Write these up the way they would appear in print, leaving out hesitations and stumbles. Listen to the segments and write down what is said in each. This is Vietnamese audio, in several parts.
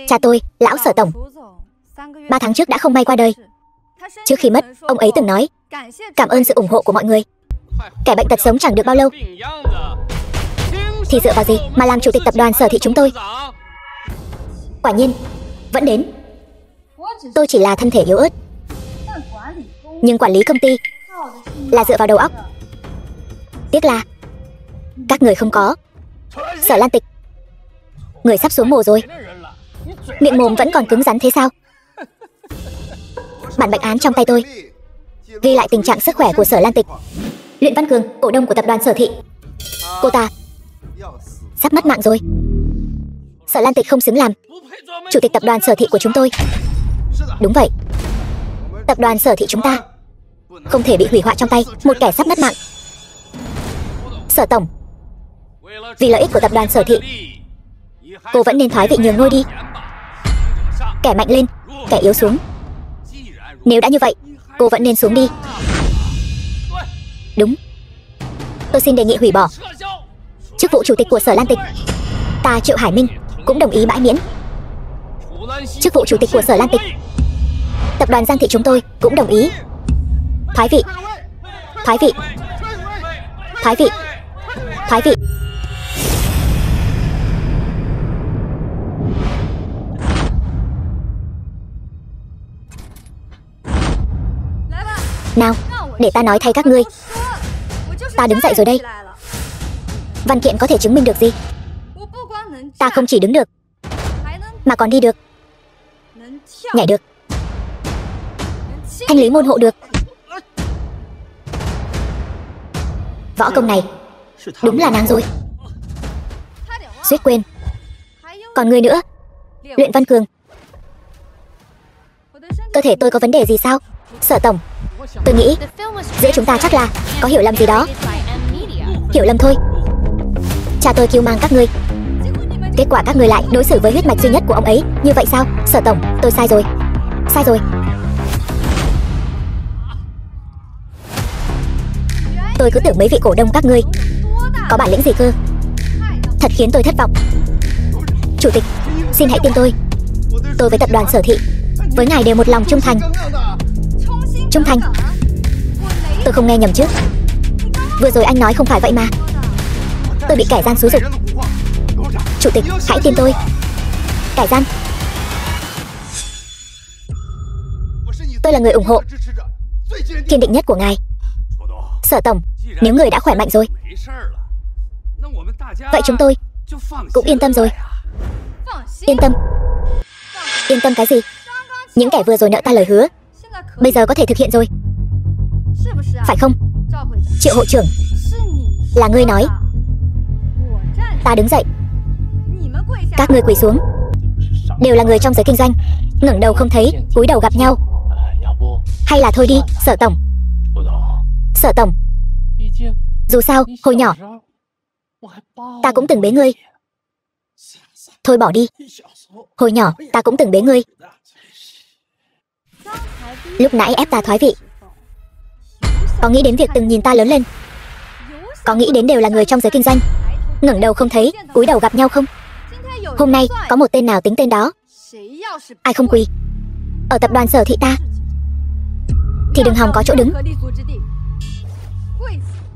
Cha tôi, lão Sở Tổng, 3 tháng trước đã không may qua đời. Trước khi mất, ông ấy từng nói cảm ơn sự ủng hộ của mọi người. Kẻ bệnh tật sống chẳng được bao lâu, thì dựa vào gì mà làm chủ tịch tập đoàn Sở Thị chúng tôi? Quả nhiên, vẫn đến. Tôi chỉ là thân thể yếu ớt, nhưng quản lý công ty là dựa vào đầu óc. Tiếc là các người không có. Sở Lan Tịch, người sắp xuống mồ rồi. Miệng mồm vẫn còn cứng rắn thế sao? Bản bệnh án trong tay tôi ghi lại tình trạng sức khỏe của Sở Lan Tịch. Luyện Văn Cường, cổ đông của tập đoàn Sở Thị, cô ta sắp mất mạng rồi. Sở Lan Tịch không xứng làm chủ tịch tập đoàn Sở Thị của chúng tôi. Đúng vậy, tập đoàn Sở Thị chúng ta không thể bị hủy hoại trong tay một kẻ sắp mất mạng. Sở Tổng, vì lợi ích của tập đoàn Sở Thị, cô vẫn nên thoái vị nhường ngôi đi. Kẻ mạnh lên, kẻ yếu xuống. Nếu đã như vậy, cô vẫn nên xuống đi. Đúng, tôi xin đề nghị hủy bỏ chức vụ chủ tịch của Sở Lan Tịch. Ta Triệu Hải Minh cũng đồng ý bãi miễn chức vụ chủ tịch của Sở Lan Tịch. Tập đoàn Giang Thị chúng tôi cũng đồng ý thoái vị. Thoái vị. Thoái vị. Thoái vị. Nào, để ta nói thay các ngươi. Ta đứng dậy rồi đây. Văn kiện có thể chứng minh được gì? Ta không chỉ đứng được, mà còn đi được, nhảy được, thanh lý môn hộ được. Võ công này đúng là nàng rồi. Suýt quên, còn người nữa. Luyện Văn Cường, cơ thể tôi có vấn đề gì sao? Sở Tổng, tôi nghĩ giữa chúng ta chắc là có hiểu lầm gì đó. Hiểu lầm thôi. Cha tôi kêu mang các ngươi, kết quả các ngươi lại đối xử với huyết mạch duy nhất của ông ấy như vậy sao? Sở Tổng, tôi sai rồi. Sai rồi. Tôi cứ tưởng mấy vị cổ đông các ngươi có bản lĩnh gì cơ. Thật khiến tôi thất vọng. Chủ tịch, xin hãy tin tôi. Tôi với tập đoàn Sở Thị, với ngài đều một lòng trung thành. Trung thành? Tôi không nghe nhầm chứ? Vừa rồi anh nói không phải vậy mà. Tôi bị kẻ gian xúi giục. Chủ tịch, hãy tin tôi. Kẻ gian? Tôi là người ủng hộ kiên định nhất của ngài. Sở Tổng, nếu người đã khỏe mạnh rồi, vậy chúng tôi cũng yên tâm rồi. Yên tâm? Yên tâm cái gì? Những kẻ vừa rồi nợ ta lời hứa, bây giờ có thể thực hiện rồi, phải không? Triệu hội trưởng, là ngươi nói. Ta đứng dậy, các ngươi quỳ xuống. Đều là người trong giới kinh doanh, ngẩng đầu không thấy, cúi đầu gặp nhau. Hay là thôi đi, Sở Tổng. Sở Tổng, dù sao, hồi nhỏ ta cũng từng bế ngươi. Thôi bỏ đi. Hồi nhỏ ta cũng từng bế ngươi. Lúc nãy ép ta thoái vị, có nghĩ đến việc từng nhìn ta lớn lên? Có nghĩ đến đều là người trong giới kinh doanh, ngẩng đầu không thấy, cúi đầu gặp nhau không? Hôm nay có một tên nào tính tên đó. Ai không quỳ ở tập đoàn Sở Thị ta thì đừng hòng có chỗ đứng.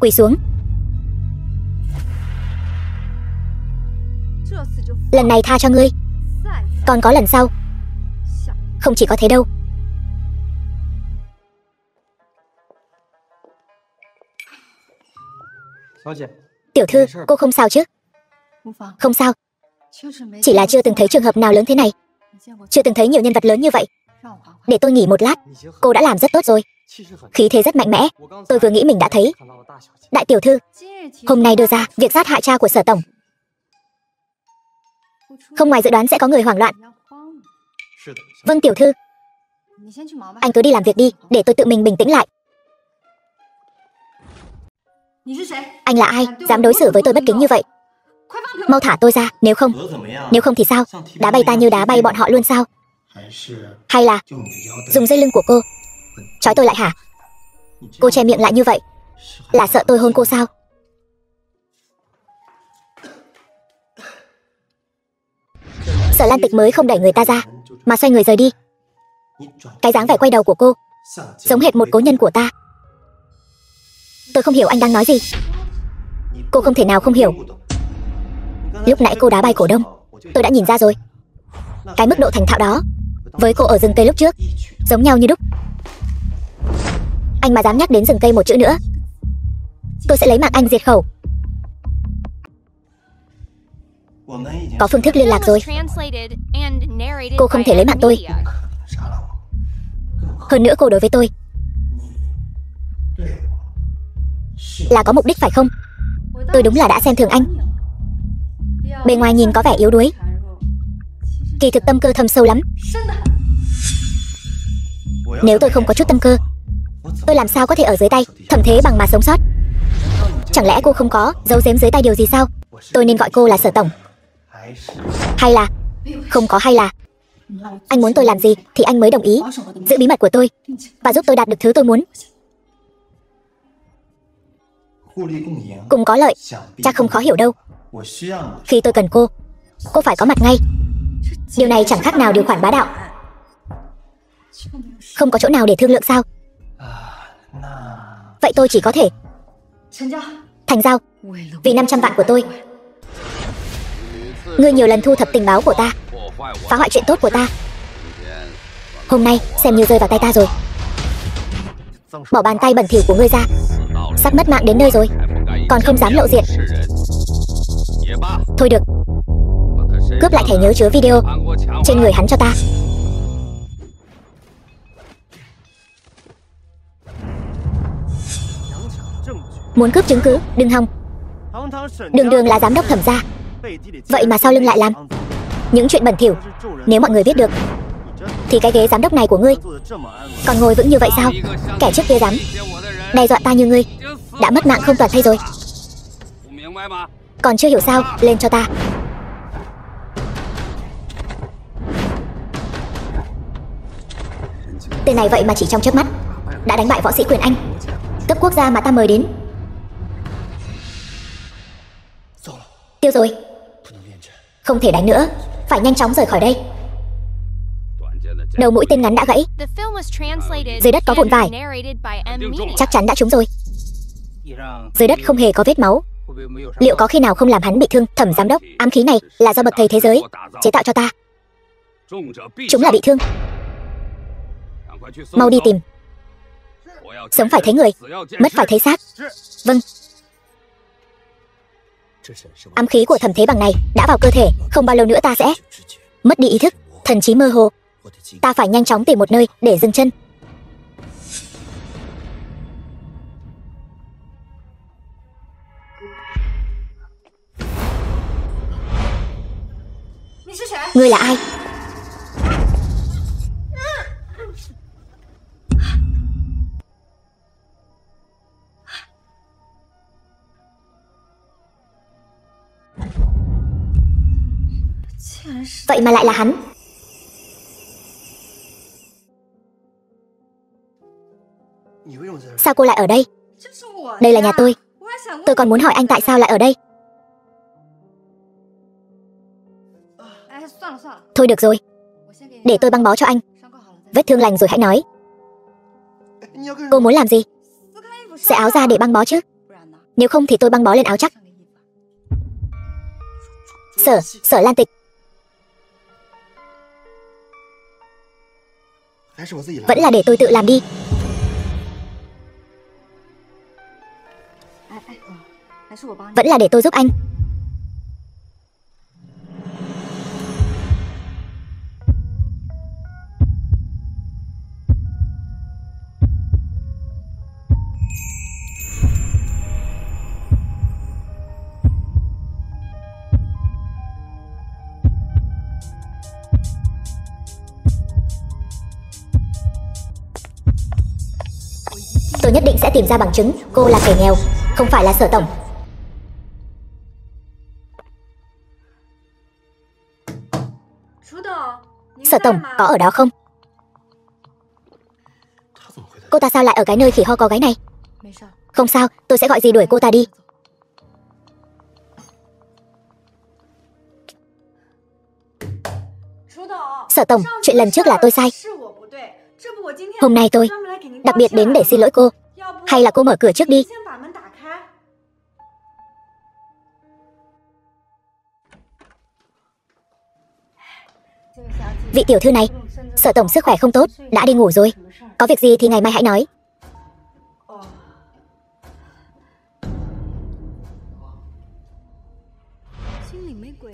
Quỳ xuống. Lần này tha cho ngươi, còn có lần sau. Không chỉ có thế đâu. Tiểu thư, cô không sao chứ? Không sao. Chỉ là chưa từng thấy trường hợp nào lớn thế này. Chưa từng thấy nhiều nhân vật lớn như vậy. Để tôi nghỉ một lát. Cô đã làm rất tốt rồi. Khí thế rất mạnh mẽ. Tôi vừa nghĩ mình đã thấy. Đại tiểu thư, hôm nay đưa ra việc sát hại cha của Sở Tổng, không ngoài dự đoán sẽ có người hoảng loạn. Vâng tiểu thư. Anh cứ đi làm việc đi, để tôi tự mình bình tĩnh lại. Anh là ai, dám đối xử với tôi bất kính như vậy? Mau thả tôi ra, nếu không thì sao? Đá bay ta như đá bay bọn họ luôn sao? Hay là dùng dây lưng của cô trói tôi lại hả? Cô che miệng lại như vậy là sợ tôi hôn cô sao? Sở Lan Tịch mới không đẩy người ta ra, mà xoay người rời đi. Cái dáng vẻ quay đầu của cô giống hệt một cố nhân của ta. Tôi không hiểu anh đang nói gì. Cô không thể nào không hiểu. Lúc nãy cô đá bay cổ đông, tôi đã nhìn ra rồi. Cái mức độ thành thạo đó với cô ở rừng cây lúc trước giống nhau như đúc. Anh mà dám nhắc đến rừng cây một chữ nữa, tôi sẽ lấy mạng anh diệt khẩu. Có phương thức liên lạc rồi. Cô không thể lấy mạng tôi. Hơn nữa cô đối với tôi là có mục đích phải không? Tôi đúng là đã xem thường anh. Bề ngoài nhìn có vẻ yếu đuối, kỳ thực tâm cơ thâm sâu lắm. Nếu tôi không có chút tâm cơ, tôi làm sao có thể ở dưới tay Thẩm Thế Bằng mà sống sót? Chẳng lẽ cô không có giấu giếm dưới tay điều gì sao? Tôi nên gọi cô là Sở Tổng, hay là không có hay là anh muốn tôi làm gì thì anh mới đồng ý giữ bí mật của tôi và giúp tôi đạt được thứ tôi muốn. Cùng có lợi, chắc không khó hiểu đâu. Khi tôi cần cô phải có mặt ngay. Điều này chẳng khác nào điều khoản bá đạo. Không có chỗ nào để thương lượng sao? Vậy tôi chỉ có thể thành giao vì 500 vạn của tôi. Ngươi nhiều lần thu thập tình báo của ta, phá hoại chuyện tốt của ta. Hôm nay xem như rơi vào tay ta rồi. Bỏ bàn tay bẩn thỉu của ngươi ra, sắp mất mạng đến nơi rồi, còn không dám lộ diện. Thôi được, cướp lại thẻ nhớ chứa video trên người hắn cho ta. Muốn cướp chứng cứ, đừng hòng. Đường Đường là giám đốc Thẩm gia, vậy mà sau lưng lại làm những chuyện bẩn thỉu. Nếu mọi người biết được thì cái ghế giám đốc này của ngươi còn ngồi vững như vậy sao? Kẻ trước kia dám đe dọa ta như ngươi đã mất mạng không toàn thây rồi. Còn chưa hiểu sao? Lên cho ta. Tên này vậy mà chỉ trong chớp mắt đã đánh bại võ sĩ quyền Anh cấp quốc gia mà ta mời đến. Tiêu rồi, không thể đánh nữa, phải nhanh chóng rời khỏi đây. Đầu mũi tên ngắn đã gãy. Dưới đất có vụn vải, chắc chắn đã trúng rồi. Dưới đất không hề có vết máu. Liệu có khi nào không làm hắn bị thương? Thẩm giám đốc, ám khí này là do bậc thầy thế giới chế tạo cho ta. Chúng là bị thương. Mau đi tìm. Sống phải thấy người, mất phải thấy xác. Vâng. Ám khí của Thẩm Thế Bằng này đã vào cơ thể, không bao lâu nữa ta sẽ mất đi ý thức, thần trí mơ hồ. Ta phải nhanh chóng tìm một nơi để dừng chân. Ngươi là ai? Vậy mà lại là hắn. Sao cô lại ở đây? Đây là nhà tôi. Tôi còn muốn hỏi anh tại sao lại ở đây. Thôi được rồi, để tôi băng bó cho anh. Vết thương lành rồi hãy nói. Cô muốn làm gì? Xẻ áo ra để băng bó chứ. Nếu không thì tôi băng bó lên áo chắc. Sở Lan Tịch. Vẫn là để tôi tự làm đi. Vẫn là để tôi giúp anh. Tôi nhất định sẽ tìm ra bằng chứng cô là kẻ nghèo, không phải là Sở Tổng. Sở Tổng có ở đó không? Cô ta sao lại ở cái nơi khỉ ho có gáy này? Không sao, tôi sẽ gọi dì đuổi cô ta đi. Sở tổng, chuyện lần trước là tôi sai. Hôm nay tôi đặc biệt đến để xin lỗi cô. Hay là cô mở cửa trước đi. Vị tiểu thư này, Sở tổng sức khỏe không tốt, đã đi ngủ rồi. Có việc gì thì ngày mai hãy nói.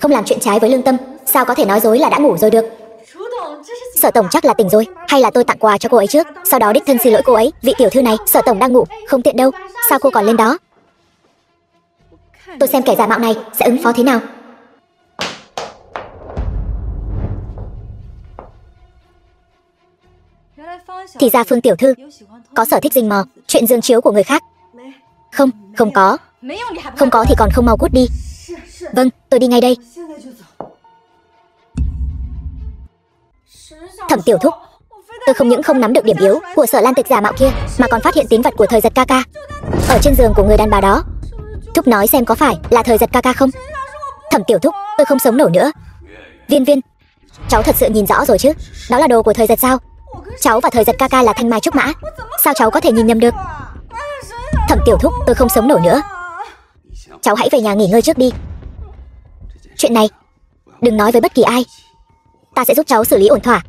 Không làm chuyện trái với lương tâm, sao có thể nói dối là đã ngủ rồi được. Sở tổng chắc là tỉnh rồi. Hay là tôi tặng quà cho cô ấy trước, sau đó đích thân xin lỗi cô ấy. Vị tiểu thư này, Sở tổng đang ngủ, không tiện đâu. Sao cô còn lên đó? Tôi xem kẻ giả mạo này sẽ ứng phó thế nào. Thì ra Phương tiểu thư có sở thích rình mò chuyện giường chiếu của người khác. Không, không có. Không có thì còn không mau cút đi. Vâng, tôi đi ngay đây. Thẩm tiểu thúc, tôi không những không nắm được điểm yếu của Sở Lan Tịch giả mạo kia, mà còn phát hiện tín vật của Thời Giật ca ca ở trên giường của người đàn bà đó. Thúc nói xem có phải là Thời Giật ca ca không? Thẩm tiểu thúc, tôi không sống nổi nữa. Viên Viên, cháu thật sự nhìn rõ rồi chứ? Đó là đồ của Thời Giật sao? Cháu và Thời Giật ca ca là thanh mai trúc mã, sao cháu có thể nhìn nhầm được? Thẩm tiểu thúc, tôi không sống nổi nữa. Cháu hãy về nhà nghỉ ngơi trước đi. Chuyện này đừng nói với bất kỳ ai. Ta sẽ giúp cháu xử lý ổn thỏa.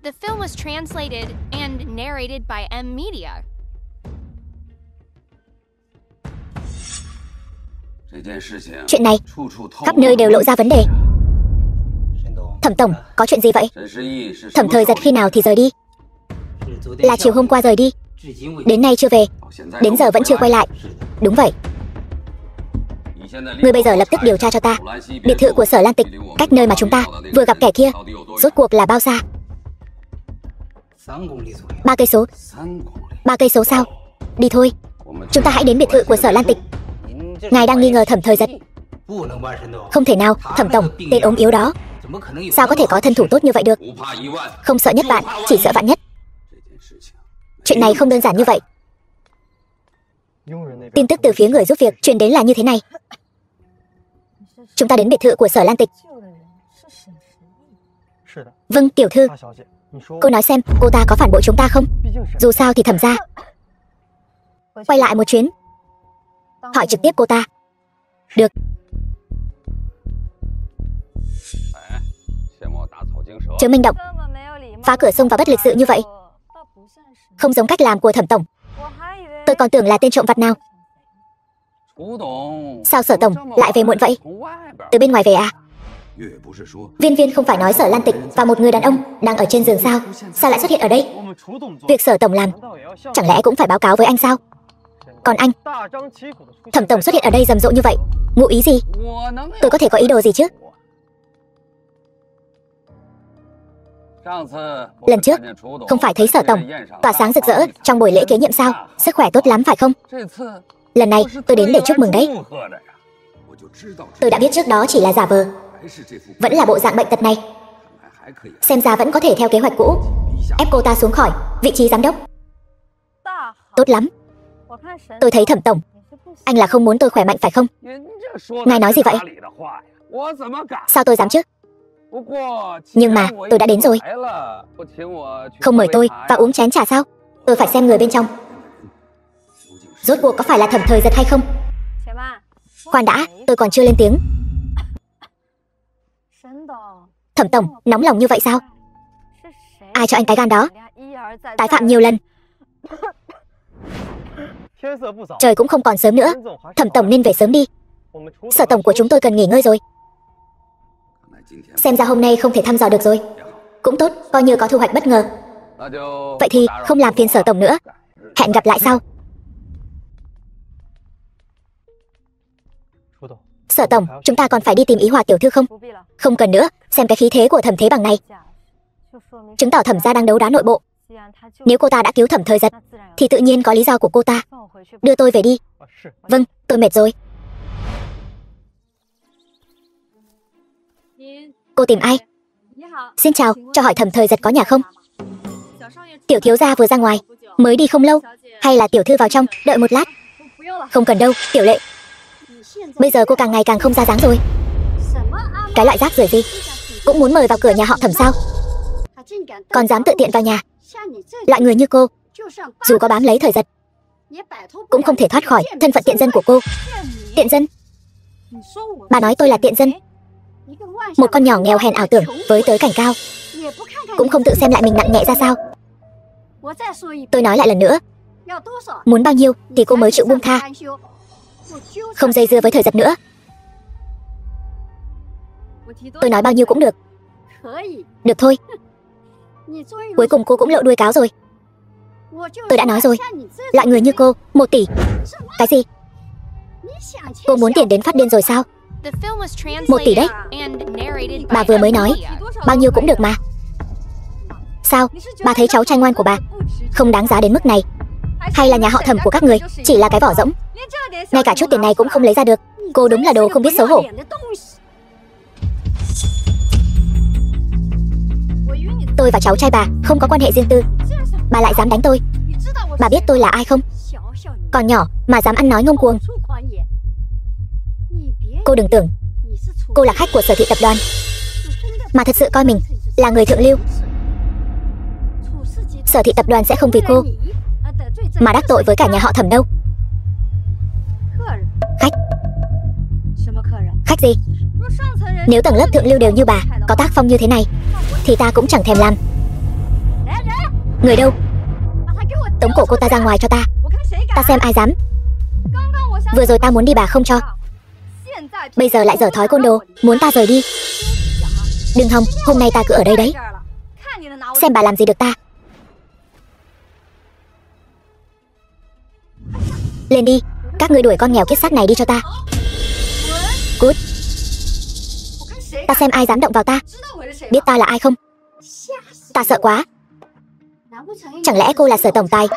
The film was translated and narrated by M Media. Chuyện này khắp nơi đều lộ ra vấn đề. Thẩm tổng, có chuyện gì vậy? Thẩm Thời Giật khi nào thì rời đi? Là chiều hôm qua rời đi, đến nay chưa về, đến giờ vẫn chưa quay lại. Đúng vậy. Ngươi bây giờ lập tức điều tra cho ta, biệt thự của Sở Lan Tịch cách nơi mà chúng ta vừa gặp kẻ kia rốt cuộc là bao xa? 3 cây số. 3 cây số sao? Đi thôi, chúng ta hãy đến biệt thự của Sở Lan Tịch. Ngài đang nghi ngờ Thẩm Thời Giật? Không thể nào, Thẩm tổng, tên ốm yếu đó sao có thể có thân thủ tốt như vậy được? Không sợ nhất vạn, chỉ sợ vạn nhất. Chuyện này không đơn giản như vậy. Tin tức từ phía người giúp việc truyền đến là như thế này. Chúng ta đến biệt thự của Sở Lan Tịch. Vâng, tiểu thư. Cô nói xem cô ta có phản bội chúng ta không? Dù sao thì Thẩm gia. Quay lại một chuyến, hỏi trực tiếp cô ta. Được. Chớ manh động, phá cửa xông vào bất lịch sự như vậy, không giống cách làm của Thẩm tổng. Tôi còn tưởng là tên trộm vặt nào. Sao Sở tổng lại về muộn vậy? Từ bên ngoài về à? Viên Viên không phải nói Sở Lan Tịch và một người đàn ông đang ở trên giường sao? Sao lại xuất hiện ở đây? Việc Sở tổng làm chẳng lẽ cũng phải báo cáo với anh sao? Còn anh, Thẩm tổng xuất hiện ở đây rầm rộ như vậy, ngụ ý gì? Tôi có thể có ý đồ gì chứ? Lần trước không phải thấy Sở tổng tỏa sáng rực rỡ trong buổi lễ kế nhiệm sao? Sức khỏe tốt lắm phải không? Lần này tôi đến để chúc mừng đấy. Tôi đã biết trước đó chỉ là giả vờ, vẫn là bộ dạng bệnh tật này. Xem ra vẫn có thể theo kế hoạch cũ ép cô ta xuống khỏi vị trí giám đốc. Tốt lắm. Tôi thấy Thẩm tổng, anh là không muốn tôi khỏe mạnh phải không? Ngài nói gì vậy? Sao tôi dám chứ? Nhưng mà tôi đã đến rồi. Không mời tôi và uống chén trà sao? Tôi phải xem người bên trong rốt cuộc có phải là Thẩm Thời Giật hay không. Khoan đã, tôi còn chưa lên tiếng. Thẩm tổng, nóng lòng như vậy sao? Ai cho anh cái gan đó? Tái phạm nhiều lần. Trời cũng không còn sớm nữa, Thẩm tổng nên về sớm đi. Sở tổng của chúng tôi cần nghỉ ngơi rồi. Xem ra hôm nay không thể thăm dò được rồi. Cũng tốt, coi như có thu hoạch bất ngờ. Vậy thì không làm phiền Sở tổng nữa. Hẹn gặp lại sau. Sở tổng, chúng ta còn phải đi tìm Ý Hòa tiểu thư không? Không cần nữa, xem cái khí thế của Thẩm Thế Bằng này, chứng tỏ Thẩm gia đang đấu đá nội bộ. Nếu cô ta đã cứu Thẩm Thời Giật thì tự nhiên có lý do của cô ta. Đưa tôi về đi. Vâng, tôi mệt rồi. Cô tìm ai? Xin chào, cho hỏi Thẩm Thời Giật có nhà không? Tiểu thiếu gia vừa ra ngoài, mới đi không lâu. Hay là tiểu thư vào trong, đợi một lát? Không cần đâu, Tiểu Lệ. Bây giờ cô càng ngày càng không ra dáng rồi. Cái loại rác rưởi gì cũng muốn mời vào cửa nhà họ Thẩm sao? Còn dám tự tiện vào nhà. Loại người như cô, dù có bám lấy thời giật, cũng không thể thoát khỏi thân phận tiện dân của cô. Tiện dân? Bà nói tôi là tiện dân? Một con nhỏ nghèo hèn ảo tưởng với tới cảnh cao, cũng không tự xem lại mình nặng nhẹ ra sao. Tôi nói lại lần nữa, muốn bao nhiêu thì cô mới chịu buông tha, không dây dưa với thời giật nữa. Tôi nói bao nhiêu cũng được. Được thôi. Cuối cùng cô cũng lộ đuôi cáo rồi. Tôi đã nói rồi, loại người như cô, 1 tỷ. Cái gì? Cô muốn tiền đến phát điên rồi sao? 1 tỷ đấy. Bà vừa mới nói bao nhiêu cũng được mà. Sao? Bà thấy cháu trai ngoan của bà không đáng giá đến mức này? Hay là nhà họ Thẩm của các người chỉ là cái vỏ rỗng, ngay cả chút tiền này cũng không lấy ra được? Cô đúng là đồ không biết xấu hổ. Tôi và cháu trai bà không có quan hệ riêng tư, bà lại dám đánh tôi. Bà biết tôi là ai không? Còn nhỏ mà dám ăn nói ngông cuồng. Cô đừng tưởng cô là khách của Sở Thị tập đoàn mà thật sự coi mình là người thượng lưu. Sở Thị tập đoàn sẽ không vì cô mà đắc tội với cả nhà họ Thẩm đâu. Khách? Khách gì? Nếu tầng lớp thượng lưu đều như bà, có tác phong như thế này, thì ta cũng chẳng thèm làm. Người đâu? Tống cổ cô ta ra ngoài cho ta. Ta xem ai dám. Vừa rồi ta muốn đi bà không cho, bây giờ lại dở thói côn đồ, muốn ta rời đi. Đừng hòng, hôm nay ta cứ ở đây đấy, xem bà làm gì được ta. Lên đi, các ngươi đuổi con nghèo kiết xác này đi cho ta. Cút. Ta xem ai dám động vào ta. Biết ta là ai không? Ta sợ quá. Chẳng lẽ cô là Sở tổng tài?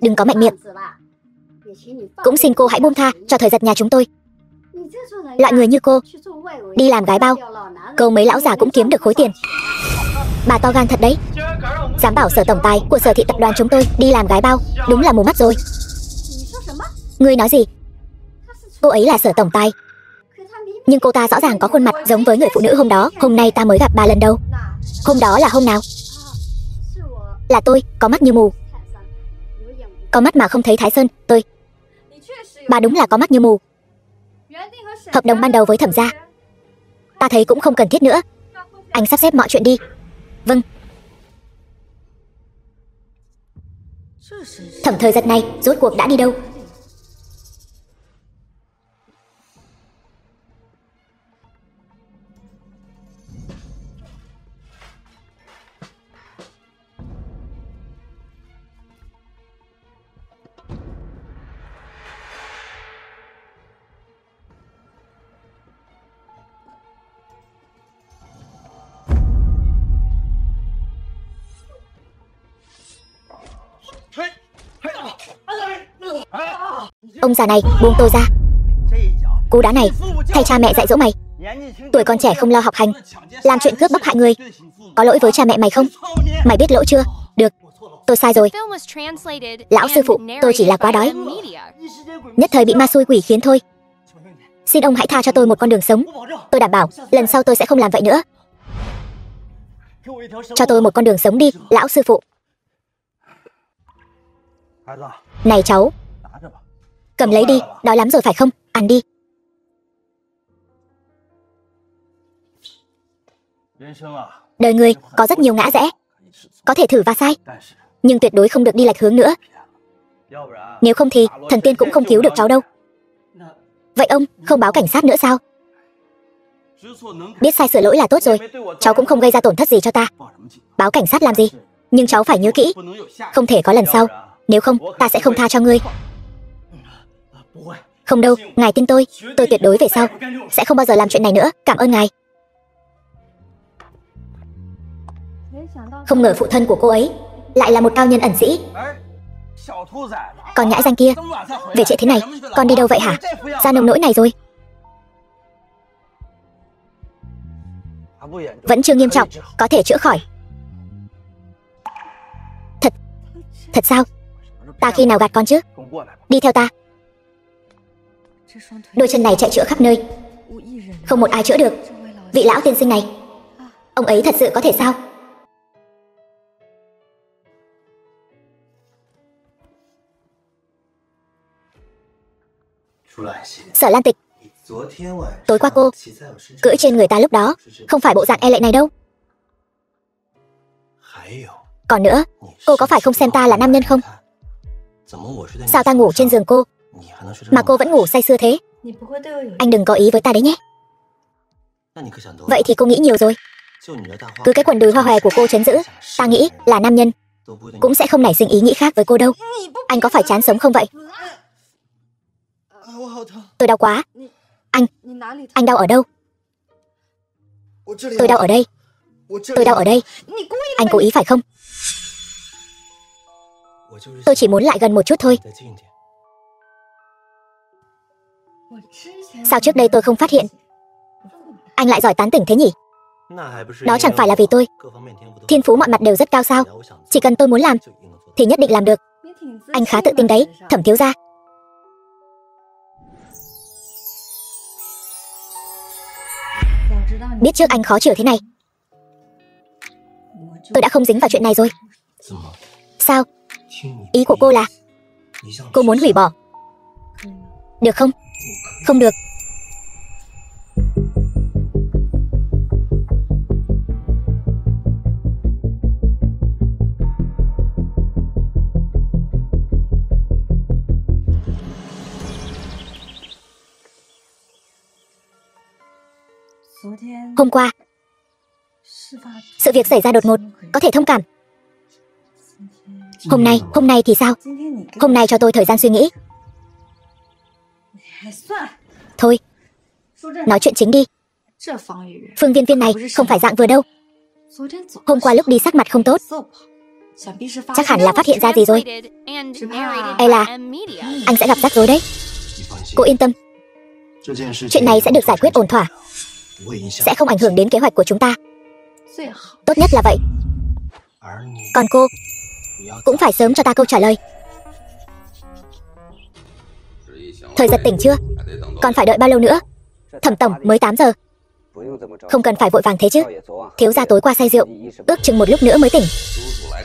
Đừng có mạnh miệng. Cũng xin cô hãy buông tha cho thời giật nhà chúng tôi. Loại người như cô đi làm gái bao, câu mấy lão già cũng kiếm được khối tiền. Bà to gan thật đấy, dám bảo Sở tổng tài của Sở Thị tập đoàn chúng tôi đi làm gái bao, đúng là mù mắt rồi. Ngươi nói gì? Cô ấy là Sở tổng tài, nhưng cô ta rõ ràng có khuôn mặt giống với người phụ nữ hôm đó. Hôm nay ta mới gặp bà lần đầu. Hôm đó là hôm nào? Là tôi, có mắt như mù. Có mắt mà không thấy Thái Sơn. Bà đúng là có mắt như mù. Hợp đồng ban đầu với Thẩm gia ta thấy cũng không cần thiết nữa. Anh sắp xếp mọi chuyện đi. Vâng. Thẩm thời giật này rốt cuộc đã đi đâu? Ông già này, buông tôi ra. Cú đá này thay cha mẹ dạy dỗ mày. Tuổi còn trẻ không lo học hành, làm chuyện cướp bóc hại người. Có lỗi với cha mẹ mày không? Mày biết lỗi chưa? Được, tôi sai rồi. Lão sư phụ, tôi chỉ là quá đói, nhất thời bị ma xui quỷ khiến thôi. Xin ông hãy tha cho tôi một con đường sống. Tôi đảm bảo lần sau tôi sẽ không làm vậy nữa. Cho tôi một con đường sống đi, lão sư phụ. Này cháu, cầm lấy đi, đói lắm rồi phải không? Ăn đi. Đời người có rất nhiều ngã rẽ, có thể thử và sai, nhưng tuyệt đối không được đi lệch hướng nữa. Nếu không thì thần tiên cũng không cứu được cháu đâu. Vậy ông không báo cảnh sát nữa sao? Biết sai sửa lỗi là tốt rồi. Cháu cũng không gây ra tổn thất gì cho ta. Báo cảnh sát làm gì? Nhưng cháu phải nhớ kỹ, không thể có lần sau. Nếu không, ta sẽ không tha cho ngươi. Không đâu, ngài tin tôi tuyệt đối về sau sẽ không bao giờ làm chuyện này nữa. Cảm ơn ngài. Không ngờ phụ thân của cô ấy lại là một cao nhân ẩn sĩ. Còn nhãi danh kia, về trễ thế này, con đi đâu vậy hả? Ra nông nỗi này rồi. Vẫn chưa nghiêm trọng, có thể chữa khỏi. Thật sao? Ta khi nào gạt con chứ? Đi theo ta. Đôi chân này chạy chữa khắp nơi, Không một ai chữa được. Vị lão tiên sinh này, ông ấy thật sự có thể sao? Sở Lan Tịch, tối qua cô cưỡi trên người ta lúc đó không phải bộ dạng e lệ này đâu. Còn nữa, cô có phải không xem ta là nam nhân không? Sao ta ngủ trên giường cô mà cô vẫn ngủ say sưa thế? Anh đừng có ý với ta đấy nhé. Vậy thì cô nghĩ nhiều rồi. Cứ cái quần đùi hoa hòe của cô trấn giữ, ta nghĩ là nam nhân cũng sẽ không nảy sinh ý nghĩ khác với cô đâu. Anh có phải chán sống không vậy? Tôi đau quá. Anh đau ở đâu? Tôi đau ở đây. Tôi đau ở đây. Anh cố ý phải không? Tôi chỉ muốn lại gần một chút thôi. Sao trước đây tôi không phát hiện? Anh lại giỏi tán tỉnh thế nhỉ? Đó chẳng phải là vì tôi thiên phú mọi mặt đều rất cao sao? Chỉ cần tôi muốn làm thì nhất định làm được. Anh khá tự tin đấy, Thẩm thiếu gia. Biết trước anh khó chịu thế này, tôi đã không dính vào chuyện này rồi. Sao? Ý của cô là cô muốn hủy bỏ? Được không? Không được. Hôm qua, sự việc xảy ra đột ngột, có thể thông cảm. Hôm nay thì sao? Hôm nay cho tôi thời gian suy nghĩ. Thôi, nói chuyện chính đi. Phương Viên Viên này không phải dạng vừa đâu. Hôm qua lúc đi sắc mặt không tốt, chắc hẳn là phát hiện ra gì rồi. Hay là anh sẽ gặp rắc rối đấy. Cô yên tâm, chuyện này sẽ được giải quyết ổn thỏa, sẽ không ảnh hưởng đến kế hoạch của chúng ta. Tốt nhất là vậy. Còn cô cũng phải sớm cho ta câu trả lời. Thời giật tỉnh chưa? Còn phải đợi bao lâu nữa? Thẩm tổng, mới 8 giờ. Không cần phải vội vàng thế chứ. Thiếu gia tối qua say rượu, ước chừng một lúc nữa mới tỉnh.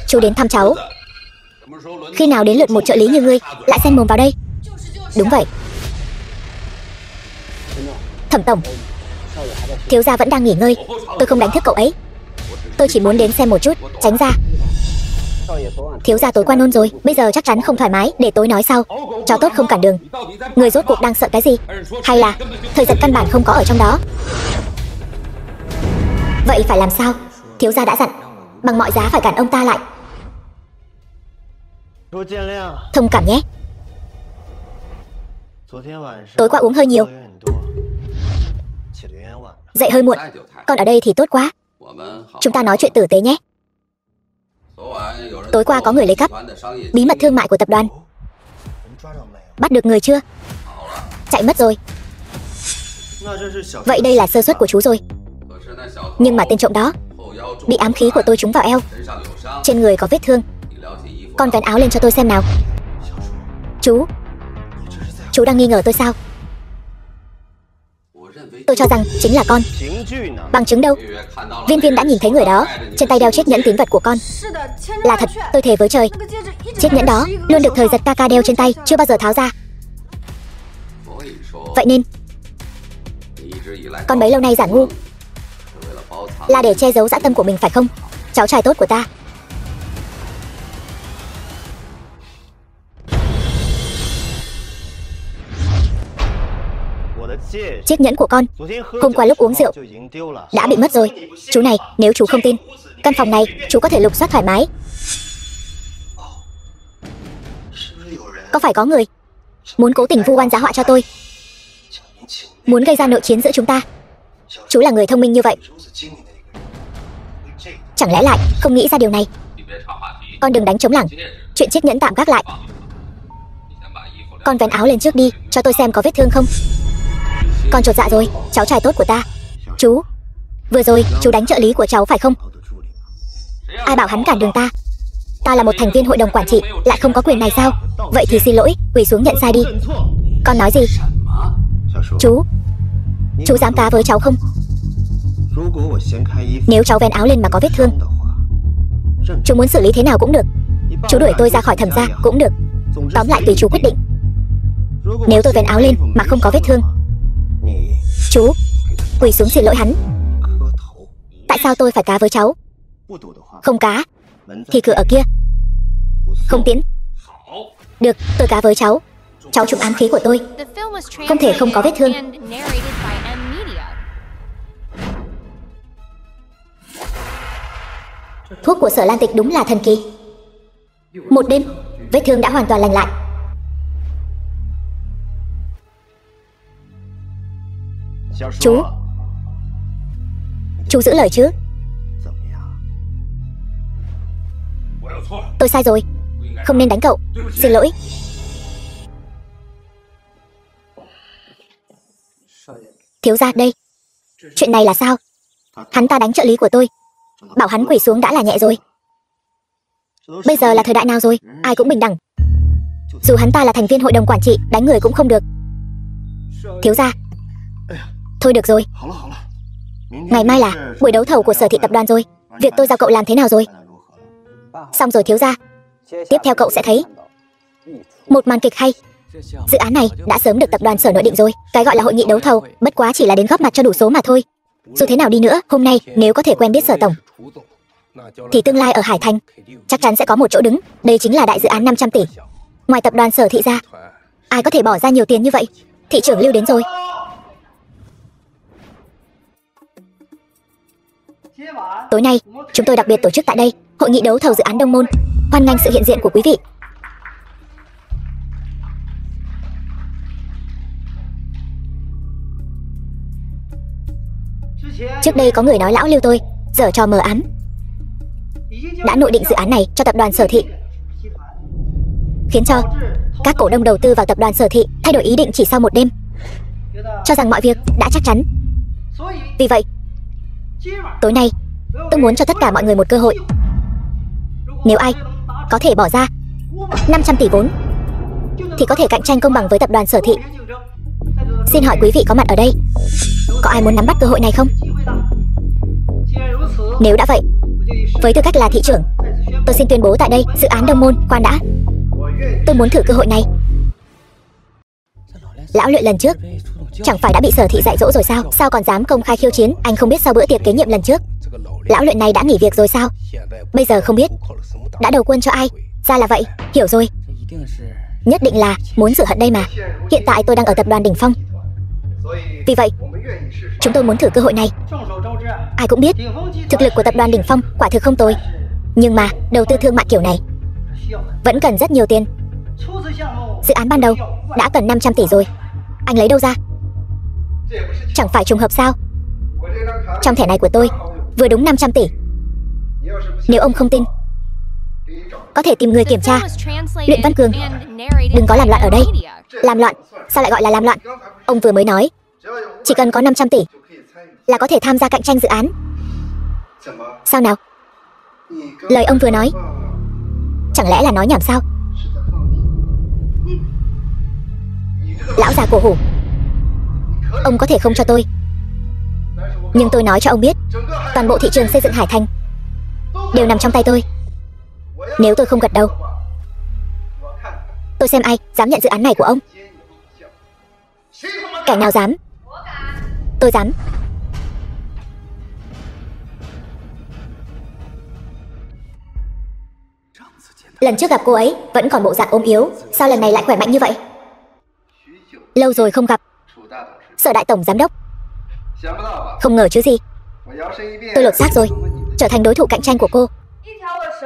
Chú đến thăm cháu. Khi nào đến lượt một trợ lý như ngươi lại xen mồm vào đây? Đúng vậy. Thẩm tổng, thiếu gia vẫn đang nghỉ ngơi, tôi không đánh thức cậu ấy. Tôi chỉ muốn đến xem một chút, tránh ra. Thiếu gia tối qua nôn rồi, bây giờ chắc chắn không thoải mái, để tối nói sau. Chó tốt không cản đường. Người rốt cuộc đang sợ cái gì? Hay là thời giật căn bản không có ở trong đó? Vậy phải làm sao? Thiếu gia đã dặn, bằng mọi giá phải cản ông ta lại. Thông cảm nhé. Tối qua uống hơi nhiều, dậy hơi muộn. Còn ở đây thì tốt quá. Chúng ta nói chuyện tử tế nhé. Tối qua có người lấy cắp bí mật thương mại của tập đoàn. Bắt được người chưa? Chạy mất rồi. Vậy đây là sơ suất của chú rồi. Nhưng mà tên trộm đó bị ám khí của tôi trúng vào eo, trên người có vết thương. Con vén áo lên cho tôi xem nào. Chú đang nghi ngờ tôi sao? Tôi cho rằng chính là con. Bằng chứng đâu? Viên Viên đã nhìn thấy người đó, trên tay đeo chiếc nhẫn tín vật của con. Là thật, tôi thề với trời. Chiếc nhẫn đó luôn được thời giật ca ca đeo trên tay, chưa bao giờ tháo ra. Vậy nên con bấy lâu nay giả ngu là để che giấu dã tâm của mình phải không? Cháu trai tốt của ta. Chiếc nhẫn của con hôm qua lúc uống rượu đã bị mất rồi. Chú này, nếu chú không tin, căn phòng này chú có thể lục soát thoải mái. Có phải có người muốn cố tình vu oan giá họa cho tôi, muốn gây ra nội chiến giữa chúng ta? Chú là người thông minh như vậy, chẳng lẽ lại không nghĩ ra điều này? Con đừng đánh trống lảng, chuyện chiếc nhẫn tạm gác lại. Con vén áo lên trước đi, cho tôi xem có vết thương không. Con chột dạ rồi, cháu trai tốt của ta. Chú, vừa rồi chú đánh trợ lý của cháu phải không? Ai bảo hắn cản đường ta? Ta là một thành viên hội đồng quản trị, lại không có quyền này sao? Vậy thì xin lỗi, quỳ xuống nhận sai đi. Con nói gì? Chú, Chú dám cá với cháu không? Nếu cháu vén áo lên mà có vết thương, chú muốn xử lý thế nào cũng được. Chú đuổi tôi ra khỏi Thẩm gia cũng được. Tóm lại tùy chú quyết định. Nếu tôi vén áo lên mà không có vết thương, chú quỳ xuống xin lỗi hắn. Tại sao tôi phải cá với cháu? Không cá thì cửa ở kia. Không tiến. Được, tôi cá với cháu. Cháu trúng ám khí của tôi, không thể không có vết thương. Thuốc của Sở Lan Tịch đúng là thần kỳ. Một đêm, vết thương đã hoàn toàn lành lại. Chú giữ lời chứ? Tôi sai rồi, không nên đánh cậu. Xin lỗi. Thiếu gia đây. Chuyện này là sao? Hắn ta đánh trợ lý của tôi, bảo hắn quỳ xuống đã là nhẹ rồi. Bây giờ là thời đại nào rồi, ai cũng bình đẳng. Dù hắn ta là thành viên hội đồng quản trị, đánh người cũng không được. Thiếu gia. Thôi được rồi. Ngày mai là buổi đấu thầu của Sở Thị tập đoàn rồi. Việc tôi giao cậu làm thế nào rồi? Xong rồi thiếu gia. Tiếp theo cậu sẽ thấy một màn kịch hay. Dự án này đã sớm được tập đoàn Sở nội định rồi. Cái gọi là hội nghị đấu thầu bất quá chỉ là đến góp mặt cho đủ số mà thôi. Dù thế nào đi nữa, hôm nay nếu có thể quen biết Sở tổng thì tương lai ở Hải Thành chắc chắn sẽ có một chỗ đứng. Đây chính là đại dự án 500 tỷ. Ngoài tập đoàn Sở Thị ra, ai có thể bỏ ra nhiều tiền như vậy? Thị trưởng Lưu đến rồi. Tối nay, chúng tôi đặc biệt tổ chức tại đây hội nghị đấu thầu dự án Đông Môn. Hoan nghênh sự hiện diện của quý vị. Trước đây có người nói lão Lưu tôi giở trò mờ ám, đã nội định dự án này cho tập đoàn Sở Thị, khiến cho các cổ đông đầu tư vào tập đoàn Sở Thị thay đổi ý định chỉ sau một đêm, cho rằng mọi việc đã chắc chắn. Vì vậy, tối nay tôi muốn cho tất cả mọi người một cơ hội. Nếu ai có thể bỏ ra 500 tỷ vốn thì có thể cạnh tranh công bằng với tập đoàn Sở Thị. Xin hỏi quý vị có mặt ở đây, có ai muốn nắm bắt cơ hội này không? Nếu đã vậy, với tư cách là thị trưởng, tôi xin tuyên bố tại đây dự án Đông Môn. Khoan đã, tôi muốn thử cơ hội này. Lão Luyện lần trước chẳng phải đã bị Sở Thị dạy dỗ rồi sao? Sao còn dám công khai khiêu chiến? Anh không biết sau bữa tiệc kế nhiệm lần trước, lão Luyện này đã nghỉ việc rồi sao? Bây giờ không biết đã đầu quân cho ai. Ra là vậy, hiểu rồi. Nhất định là muốn rửa hận đây mà. Hiện tại tôi đang ở tập đoàn đỉnh phong, vì vậy chúng tôi muốn thử cơ hội này. Ai cũng biết thực lực của tập đoàn đỉnh phong quả thực không tồi, nhưng mà đầu tư thương mại kiểu này vẫn cần rất nhiều tiền. Dự án ban đầu đã cần 500 tỷ rồi. Anh lấy đâu ra? Chẳng phải trùng hợp sao? Trong thẻ này của tôi vừa đúng 500 tỷ. Nếu ông không tin, có thể tìm người kiểm tra. Luyện Văn Cường, đừng có làm loạn ở đây. Làm loạn? Sao lại gọi là làm loạn? Ông vừa mới nói chỉ cần có 500 tỷ là có thể tham gia cạnh tranh dự án. Sao nào? Lời ông vừa nói chẳng lẽ là nói nhảm sao? Lão già cổ hủ, ông có thể không cho tôi, nhưng tôi nói cho ông biết, toàn bộ thị trường xây dựng Hải Thành đều nằm trong tay tôi. Nếu tôi không gật đầu, tôi xem ai dám nhận dự án này của ông. Kẻ nào dám? Tôi dám. Lần trước gặp cô ấy vẫn còn bộ dạng ốm yếu, sao lần này lại khỏe mạnh như vậy? Lâu rồi không gặp. Sở đại tổng giám đốc. Không ngờ chứ gì. Tôi lột xác rồi, trở thành đối thủ cạnh tranh của cô.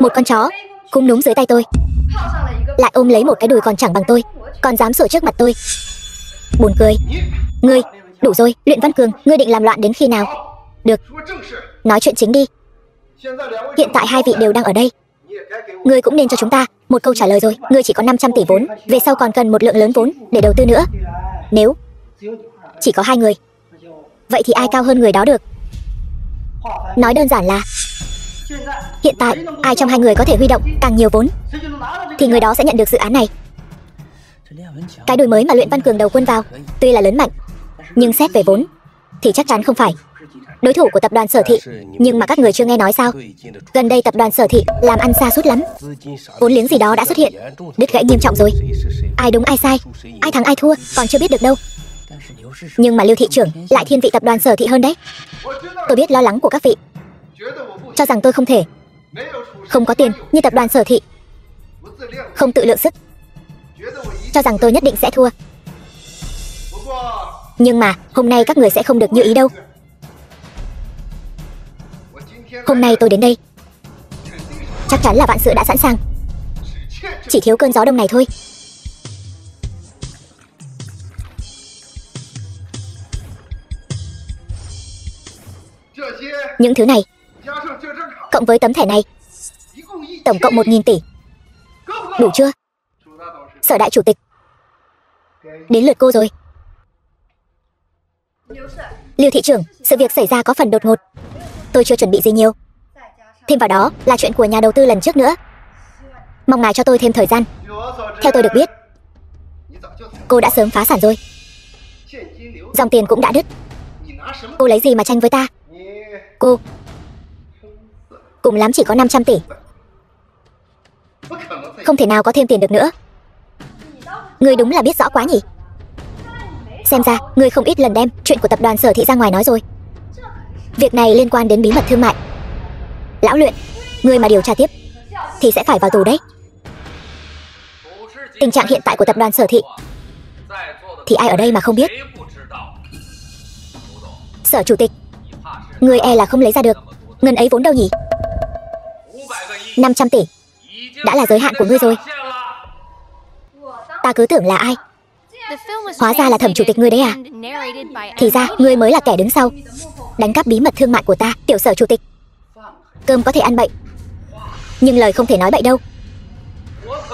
Một con chó cũng núm dưới tay tôi, lại ôm lấy một cái đùi còn chẳng bằng tôi, còn dám sủa trước mặt tôi. Buồn cười. Ngươi, đủ rồi. Luyện Văn Cường, ngươi định làm loạn đến khi nào? Được, nói chuyện chính đi. Hiện tại hai vị đều đang ở đây, ngươi cũng nên cho chúng ta một câu trả lời rồi. Ngươi chỉ có 500 tỷ vốn, về sau còn cần một lượng lớn vốn để đầu tư nữa. Nếu chỉ có hai người, vậy thì ai cao hơn người đó được? Nói đơn giản là hiện tại ai trong hai người có thể huy động càng nhiều vốn thì người đó sẽ nhận được dự án này. Cái đùi mới mà Luyện Văn Cường đầu quân vào tuy là lớn mạnh, nhưng xét về vốn thì chắc chắn không phải đối thủ của tập đoàn Sở Thị. Nhưng mà các người chưa nghe nói sao? Gần đây tập đoàn Sở Thị làm ăn sa sút lắm. Vốn liếng gì đó đã xuất hiện, đứt gãy nghiêm trọng rồi. Ai đúng ai sai, ai thắng ai thua còn chưa biết được đâu. Nhưng mà Lưu thị trưởng lại thiên vị tập đoàn Sở Thị hơn đấy. Tôi biết lo lắng của các vị, cho rằng tôi không thể, không có tiền như tập đoàn Sở Thị, không tự lượng sức, cho rằng tôi nhất định sẽ thua. Nhưng mà hôm nay các người sẽ không được như ý đâu. Hôm nay tôi đến đây, chắc chắn là vạn sự đã sẵn sàng, chỉ thiếu cơn gió đông này thôi. Những thứ này cộng với tấm thẻ này, tổng cộng 1.000 tỷ. Đủ chưa? Sở đại chủ tịch, đến lượt cô rồi. Lưu thị trưởng, sự việc xảy ra có phần đột ngột, tôi chưa chuẩn bị gì nhiều. Thêm vào đó là chuyện của nhà đầu tư lần trước nữa. Mong ngài cho tôi thêm thời gian. Theo tôi được biết, cô đã sớm phá sản rồi, dòng tiền cũng đã đứt. Cô lấy gì mà tranh với ta? Cô cùng lắm chỉ có 500 tỷ, không thể nào có thêm tiền được nữa. Ngươi đúng là biết rõ quá nhỉ. Xem ra ngươi không ít lần đem chuyện của tập đoàn Sở Thị ra ngoài nói rồi. Việc này liên quan đến bí mật thương mại. Lão Luyện, ngươi mà điều tra tiếp thì sẽ phải vào tù đấy. Tình trạng hiện tại của tập đoàn Sở Thị thì ai ở đây mà không biết. Sở chủ tịch, ngươi e là không lấy ra được ngân ấy vốn đâu nhỉ? 500 tỷ đã là giới hạn của ngươi rồi. Ta cứ tưởng là ai, hóa ra là Thẩm chủ tịch ngươi đấy à? Thì ra ngươi mới là kẻ đứng sau đánh cắp bí mật thương mại của ta. Tiểu Sở chủ tịch, cơm có thể ăn bậy, nhưng lời không thể nói bậy đâu.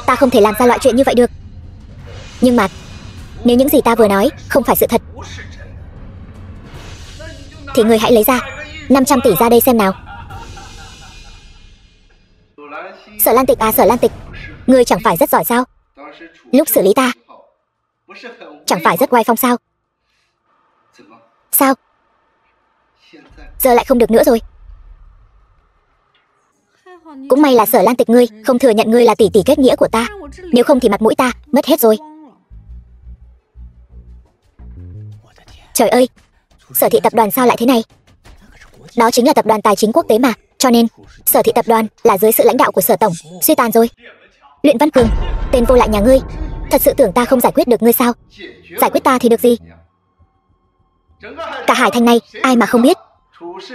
Ta không thể làm ra loại chuyện như vậy được. Nhưng mà nếu những gì ta vừa nói không phải sự thật, thì ngươi hãy lấy ra 500 tỷ ra đây xem nào. Sở Lan Tịch à, Sở Lan Tịch, ngươi chẳng phải rất giỏi sao? Lúc xử lý ta chẳng phải rất oai phong sao? Sao giờ lại không được nữa rồi? Cũng may là Sở Lan Tịch ngươi không thừa nhận ngươi là tỷ tỷ kết nghĩa của ta, nếu không thì mặt mũi ta mất hết rồi. Trời ơi, Sở Thị tập đoàn sao lại thế này? Đó chính là tập đoàn tài chính quốc tế mà, cho nên Sở Thị tập đoàn là dưới sự lãnh đạo của Sở tổng suy tàn rồi. Luyện Văn Cường, tên vô lại nhà ngươi, thật sự tưởng ta không giải quyết được ngươi sao? Giải quyết ta thì được gì? Cả Hải Thành này ai mà không biết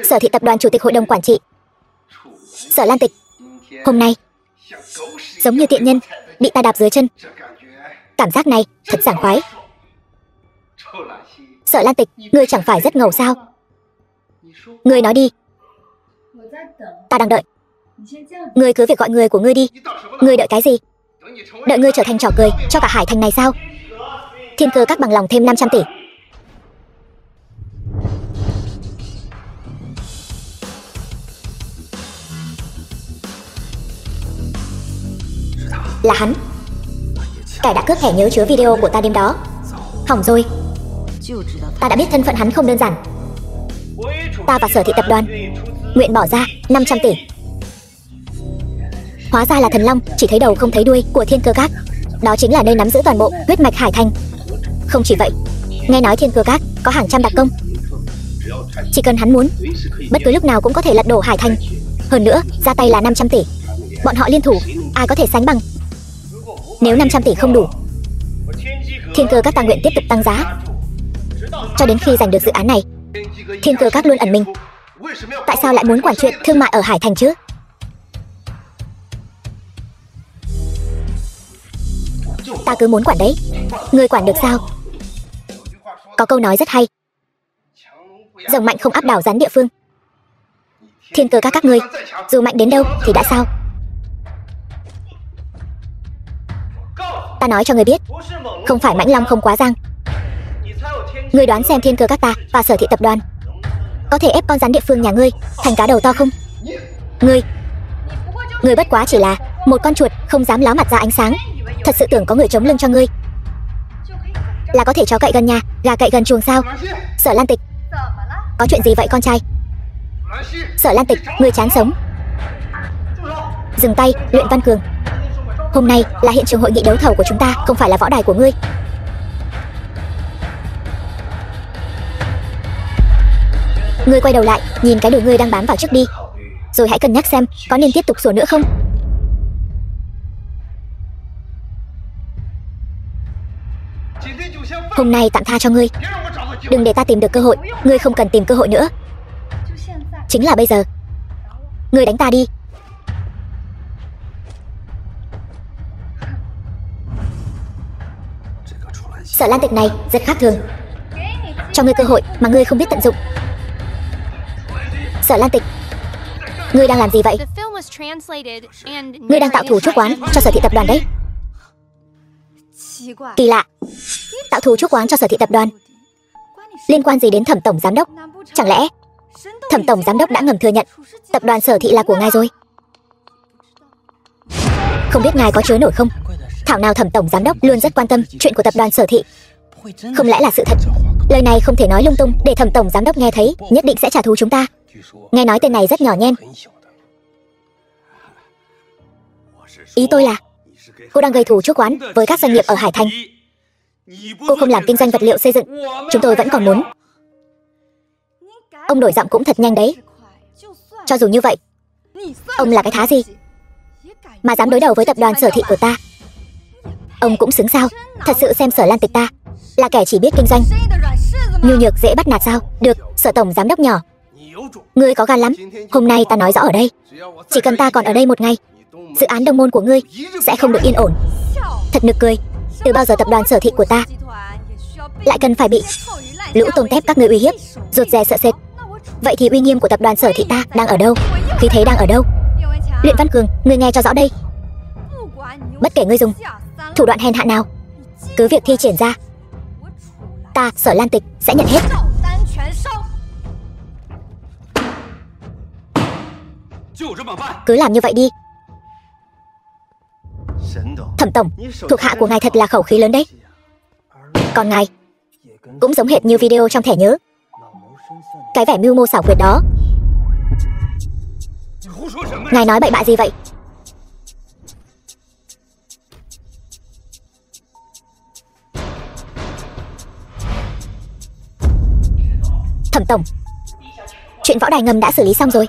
Sở Thị tập đoàn chủ tịch hội đồng quản trị Sở Lan Tịch hôm nay giống như tiện nhân bị ta đạp dưới chân. Cảm giác này thật sảng khoái. Sở Lan Tịch, ngươi chẳng phải rất ngầu sao? Ngươi nói đi, ta đang đợi. Ngươi cứ việc gọi người của ngươi đi. Ngươi đợi cái gì? Đợi ngươi trở thành trò cười cho cả Hải Thành này sao? Thiên Cơ Các bằng lòng thêm 500 tỷ. Là hắn, kẻ đã cướp thẻ nhớ chứa video của ta đêm đó. Hỏng rồi, ta đã biết thân phận hắn không đơn giản. Ta và Sở Thị tập đoàn nguyện bỏ ra 500 tỷ. Hóa ra là Thần Long chỉ thấy đầu không thấy đuôi của Thiên Cơ Các. Đó chính là nơi nắm giữ toàn bộ huyết mạch Hải Thành. Không chỉ vậy, nghe nói Thiên Cơ Các có hàng trăm đặc công, chỉ cần hắn muốn, bất cứ lúc nào cũng có thể lật đổ Hải Thành. Hơn nữa, ra tay là 500 tỷ. Bọn họ liên thủ, ai có thể sánh bằng? Nếu 500 tỷ không đủ, Thiên Cơ Các ta nguyện tiếp tục tăng giá cho đến khi giành được dự án này. Thiên Cơ Các luôn ẩn mình, tại sao lại muốn quản chuyện thương mại ở Hải Thành chứ? Ta cứ muốn quản đấy, ngươi quản được sao? Có câu nói rất hay, rồng mạnh không áp đảo gián địa phương. Thiên Cơ các ngươi dù mạnh đến đâu thì đã sao? Ta nói cho ngươi biết, không phải Mãnh Long không quá giang. Ngươi đoán xem Thiên Cơ các ta và Sở Thị tập đoàn có thể ép con rắn địa phương nhà ngươi thành cá đầu to không? Ngươi bất quá chỉ là một con chuột không dám ló mặt ra ánh sáng. Thật sự tưởng có người chống lưng cho ngươi là có thể chó cậy gần nhà, gà cậy gần chuồng sao? Sở Lan Tịch, Có chuyện gì vậy con trai? Sở Lan Tịch, ngươi chán sống. Dừng tay, Luyện Văn Cường. Hôm nay là hiện trường hội nghị đấu thầu của chúng ta, không phải là võ đài của ngươi. Ngươi quay đầu lại, nhìn cái đùi ngươi đang bám vào trước đi, rồi hãy cân nhắc xem có nên tiếp tục sủa nữa không. Hôm nay tạm tha cho ngươi. Đừng để ta tìm được cơ hội. Ngươi không cần tìm cơ hội nữa. Chính là bây giờ. Ngươi đánh ta đi. Sở Lan Tịch này rất khác thường. Cho ngươi cơ hội mà ngươi không biết tận dụng. Sở Lan Tịch, ngươi đang làm gì vậy? Ngươi đang tạo thù chuốc oán cho Sở Thị tập đoàn đấy. Kỳ lạ. Tạo thù chuốc oán cho Sở Thị tập đoàn liên quan gì đến Thẩm tổng giám đốc? Chẳng lẽ Thẩm tổng giám đốc đã ngầm thừa nhận tập đoàn Sở Thị là của ngài rồi? Không biết ngài có chứa nổi không? Thảo nào Thẩm tổng giám đốc luôn rất quan tâm chuyện của tập đoàn Sở Thị. Không lẽ là sự thật? Lời này không thể nói lung tung, để Thẩm tổng giám đốc nghe thấy nhất định sẽ trả thù chúng ta. Nghe nói tên này rất nhỏ nhen. Ý tôi là cô đang gây thù chuốc oán với các doanh nghiệp ở Hải Thành. Cô không làm kinh doanh vật liệu xây dựng, chúng tôi vẫn còn muốn. Ông đổi giọng cũng thật nhanh đấy. Cho dù như vậy, ông là cái thá gì mà dám đối đầu với tập đoàn Sở Thị của ta? Ông cũng xứng sao? Thật sự xem Sở Lan Tịch ta là kẻ chỉ biết kinh doanh, nhu nhược dễ bắt nạt sao? Được, Sở tổng giám đốc nhỏ, ngươi có gan lắm. Hôm nay ta nói rõ ở đây, chỉ cần ta còn ở đây một ngày, dự án Đông Môn của ngươi sẽ không được yên ổn. Thật nực cười. Từ bao giờ tập đoàn Sở Thị của ta lại cần phải bị lũ tôm tép các ngươi uy hiếp, rụt rè sợ sệt? Vậy thì uy nghiêm của tập đoàn Sở Thị ta đang ở đâu? Khí thế đang ở đâu? Luyện Văn Cường, ngươi nghe cho rõ đây. Bất kể ngươi dùng thủ đoạn hèn hạ nào, cứ việc thi triển ra, ta Sở Lan Tịch sẽ nhận hết. Cứ làm như vậy đi. Thẩm tổng, thuộc hạ của ngài thật là khẩu khí lớn đấy. Còn ngài cũng giống hệt như video trong thẻ nhớ. Cái vẻ mưu mô xảo quyệt đó. Ngài nói bậy bạ gì vậy? Thẩm tổng, chuyện võ đài ngầm đã xử lý xong rồi.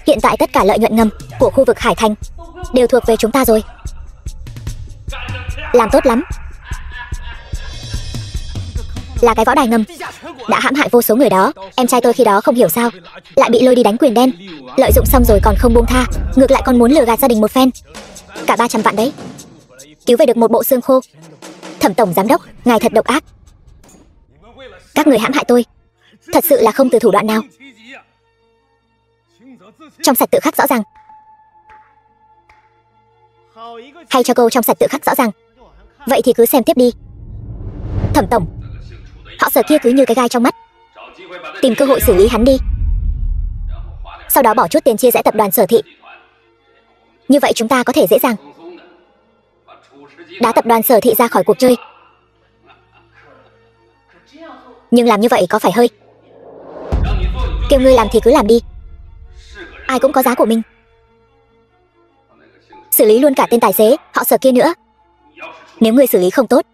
Hiện tại tất cả lợi nhuận ngầm của khu vực Hải Thành đều thuộc về chúng ta rồi. Làm tốt lắm. Là cái võ đài ngầm đã hãm hại vô số người đó. Em trai tôi khi đó không hiểu sao lại bị lôi đi đánh quyền đen, lợi dụng xong rồi còn không buông tha, ngược lại còn muốn lừa gạt gia đình một phen. Cả 300 vạn đấy, cứu về được một bộ xương khô. Thẩm tổng giám đốc, ngài thật độc ác. Các người hãm hại tôi thật sự là không từ thủ đoạn nào. Trong sạch tự khắc rõ ràng. Hay cho câu trong sạch tự khắc rõ ràng. Vậy thì cứ xem tiếp đi. Thẩm tổng, họ Sở kia cứ như cái gai trong mắt. Tìm cơ hội xử lý hắn đi. Sau đó bỏ chút tiền chia rẽ tập đoàn Sở Thị. Như vậy chúng ta có thể dễ dàng đá tập đoàn Sở Thị ra khỏi cuộc chơi. Nhưng làm như vậy có phải hơi... Kêu ngươi làm thì cứ làm đi. Ai cũng có giá của mình. Xử lý luôn cả tên tài xế họ Sở kia nữa. Nếu ngươi xử lý không tốt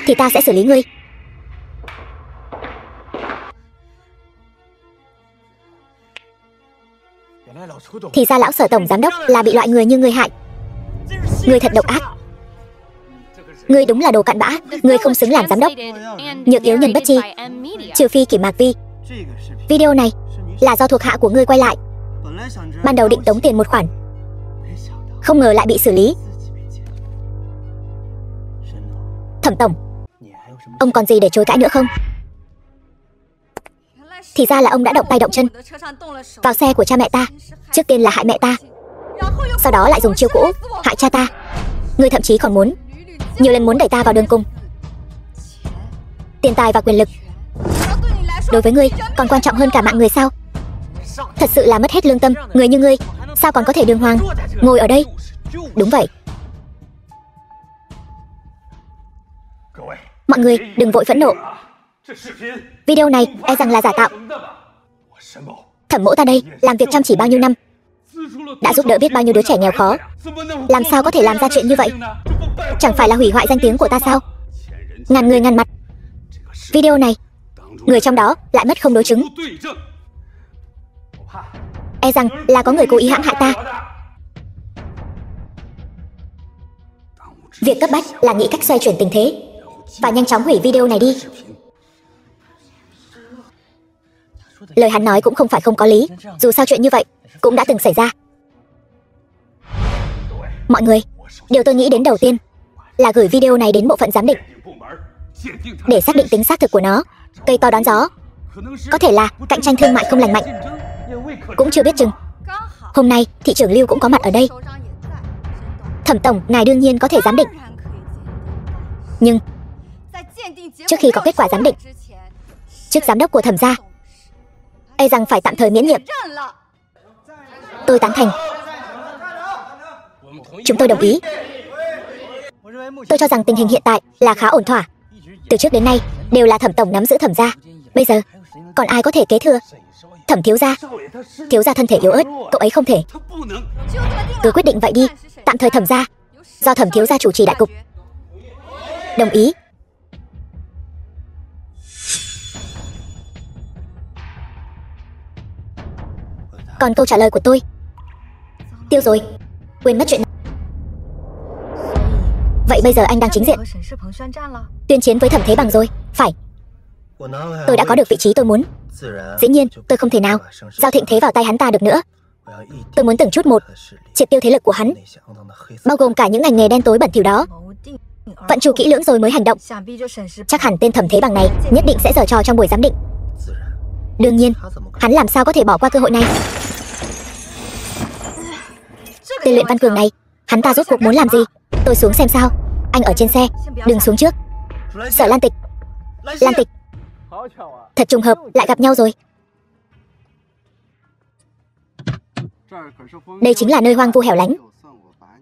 thì ta sẽ xử lý ngươi. Thì ra lão Sở tổng giám đốc là bị loại người như ngươi hại. Ngươi thật độc ác. Ngươi đúng là đồ cặn bã. Ngươi không xứng làm giám đốc. Nhược yếu nhân bất chi, trừ phi Kỷ Mạc Vi. Video này là do thuộc hạ của ngươi quay lại. Ban đầu định tống tiền một khoản, không ngờ lại bị xử lý. Thẩm tổng, ông còn gì để chối cãi nữa không? Thì ra là ông đã động tay động chân vào xe của cha mẹ ta. Trước tiên là hại mẹ ta, sau đó lại dùng chiêu cũ hại cha ta. Ngươi thậm chí còn muốn nhiều lần muốn đẩy ta vào đường cùng. Tiền tài và quyền lực đối với ngươi còn quan trọng hơn cả mạng người sao? Thật sự là mất hết lương tâm. Người như ngươi sao còn có thể đường hoàng ngồi ở đây? Đúng vậy. Mọi người đừng vội phẫn nộ. Video này e rằng là giả tạo. Thẩm mỗ ta đây, làm việc chăm chỉ bao nhiêu năm, đã giúp đỡ biết bao nhiêu đứa trẻ nghèo khó, làm sao có thể làm ra chuyện như vậy? Chẳng phải là hủy hoại danh tiếng của ta sao? Ngàn người ngàn mặt. Video này, người trong đó lại mất không đối chứng. E rằng là có người cố ý hãm hại ta. Việc cấp bách là nghĩ cách xoay chuyển tình thế và nhanh chóng hủy video này đi. Lời hắn nói cũng không phải không có lý, dù sao chuyện như vậy cũng đã từng xảy ra. Mọi người, điều tôi nghĩ đến đầu tiên là gửi video này đến bộ phận giám định để xác định tính xác thực của nó. Cây to đón gió, có thể là cạnh tranh thương mại không lành mạnh, cũng chưa biết chừng. Hôm nay thị trưởng Lưu cũng có mặt ở đây. Thẩm tổng, ngài đương nhiên có thể giám định, nhưng trước khi có kết quả giám định, chức giám đốc của Thẩm gia e rằng phải tạm thời miễn nhiệm. Tôi tán thành. Chúng tôi đồng ý. Tôi cho rằng tình hình hiện tại là khá ổn thỏa. Từ trước đến nay đều là Thẩm tổng nắm giữ Thẩm gia, bây giờ còn ai có thể kế thừa? Thẩm thiếu gia. Thiếu gia thân thể yếu ớt, cậu ấy không thể. Cứ quyết định vậy đi, tạm thời Thẩm gia do Thẩm thiếu gia chủ trì đại cục. Đồng ý. Còn câu trả lời của tôi tiêu rồi, quên mất chuyện này. Vậy bây giờ anh đang chính diện tuyên chiến với Thẩm Thế Bằng rồi, phải? Tôi đã có được vị trí tôi muốn. Dĩ nhiên tôi không thể nào giao thịnh thế vào tay hắn ta được nữa. Tôi muốn từng chút một triệt tiêu thế lực của hắn, bao gồm cả những ngành nghề đen tối bẩn thỉu đó. Vận chu kỹ lưỡng rồi mới hành động. Chắc hẳn tên Thẩm Thế Bằng này nhất định sẽ giở trò trong buổi giám định. Đương nhiên, hắn làm sao có thể bỏ qua cơ hội này? Tên Luyện Văn Cường này, hắn ta rốt cuộc muốn làm gì? Tôi xuống xem sao. Anh ở trên xe, đừng xuống trước. Sở Lan Tịch. Lan Tịch. Thật trùng hợp lại gặp nhau rồi. Đây chính là nơi hoang vu hẻo lánh.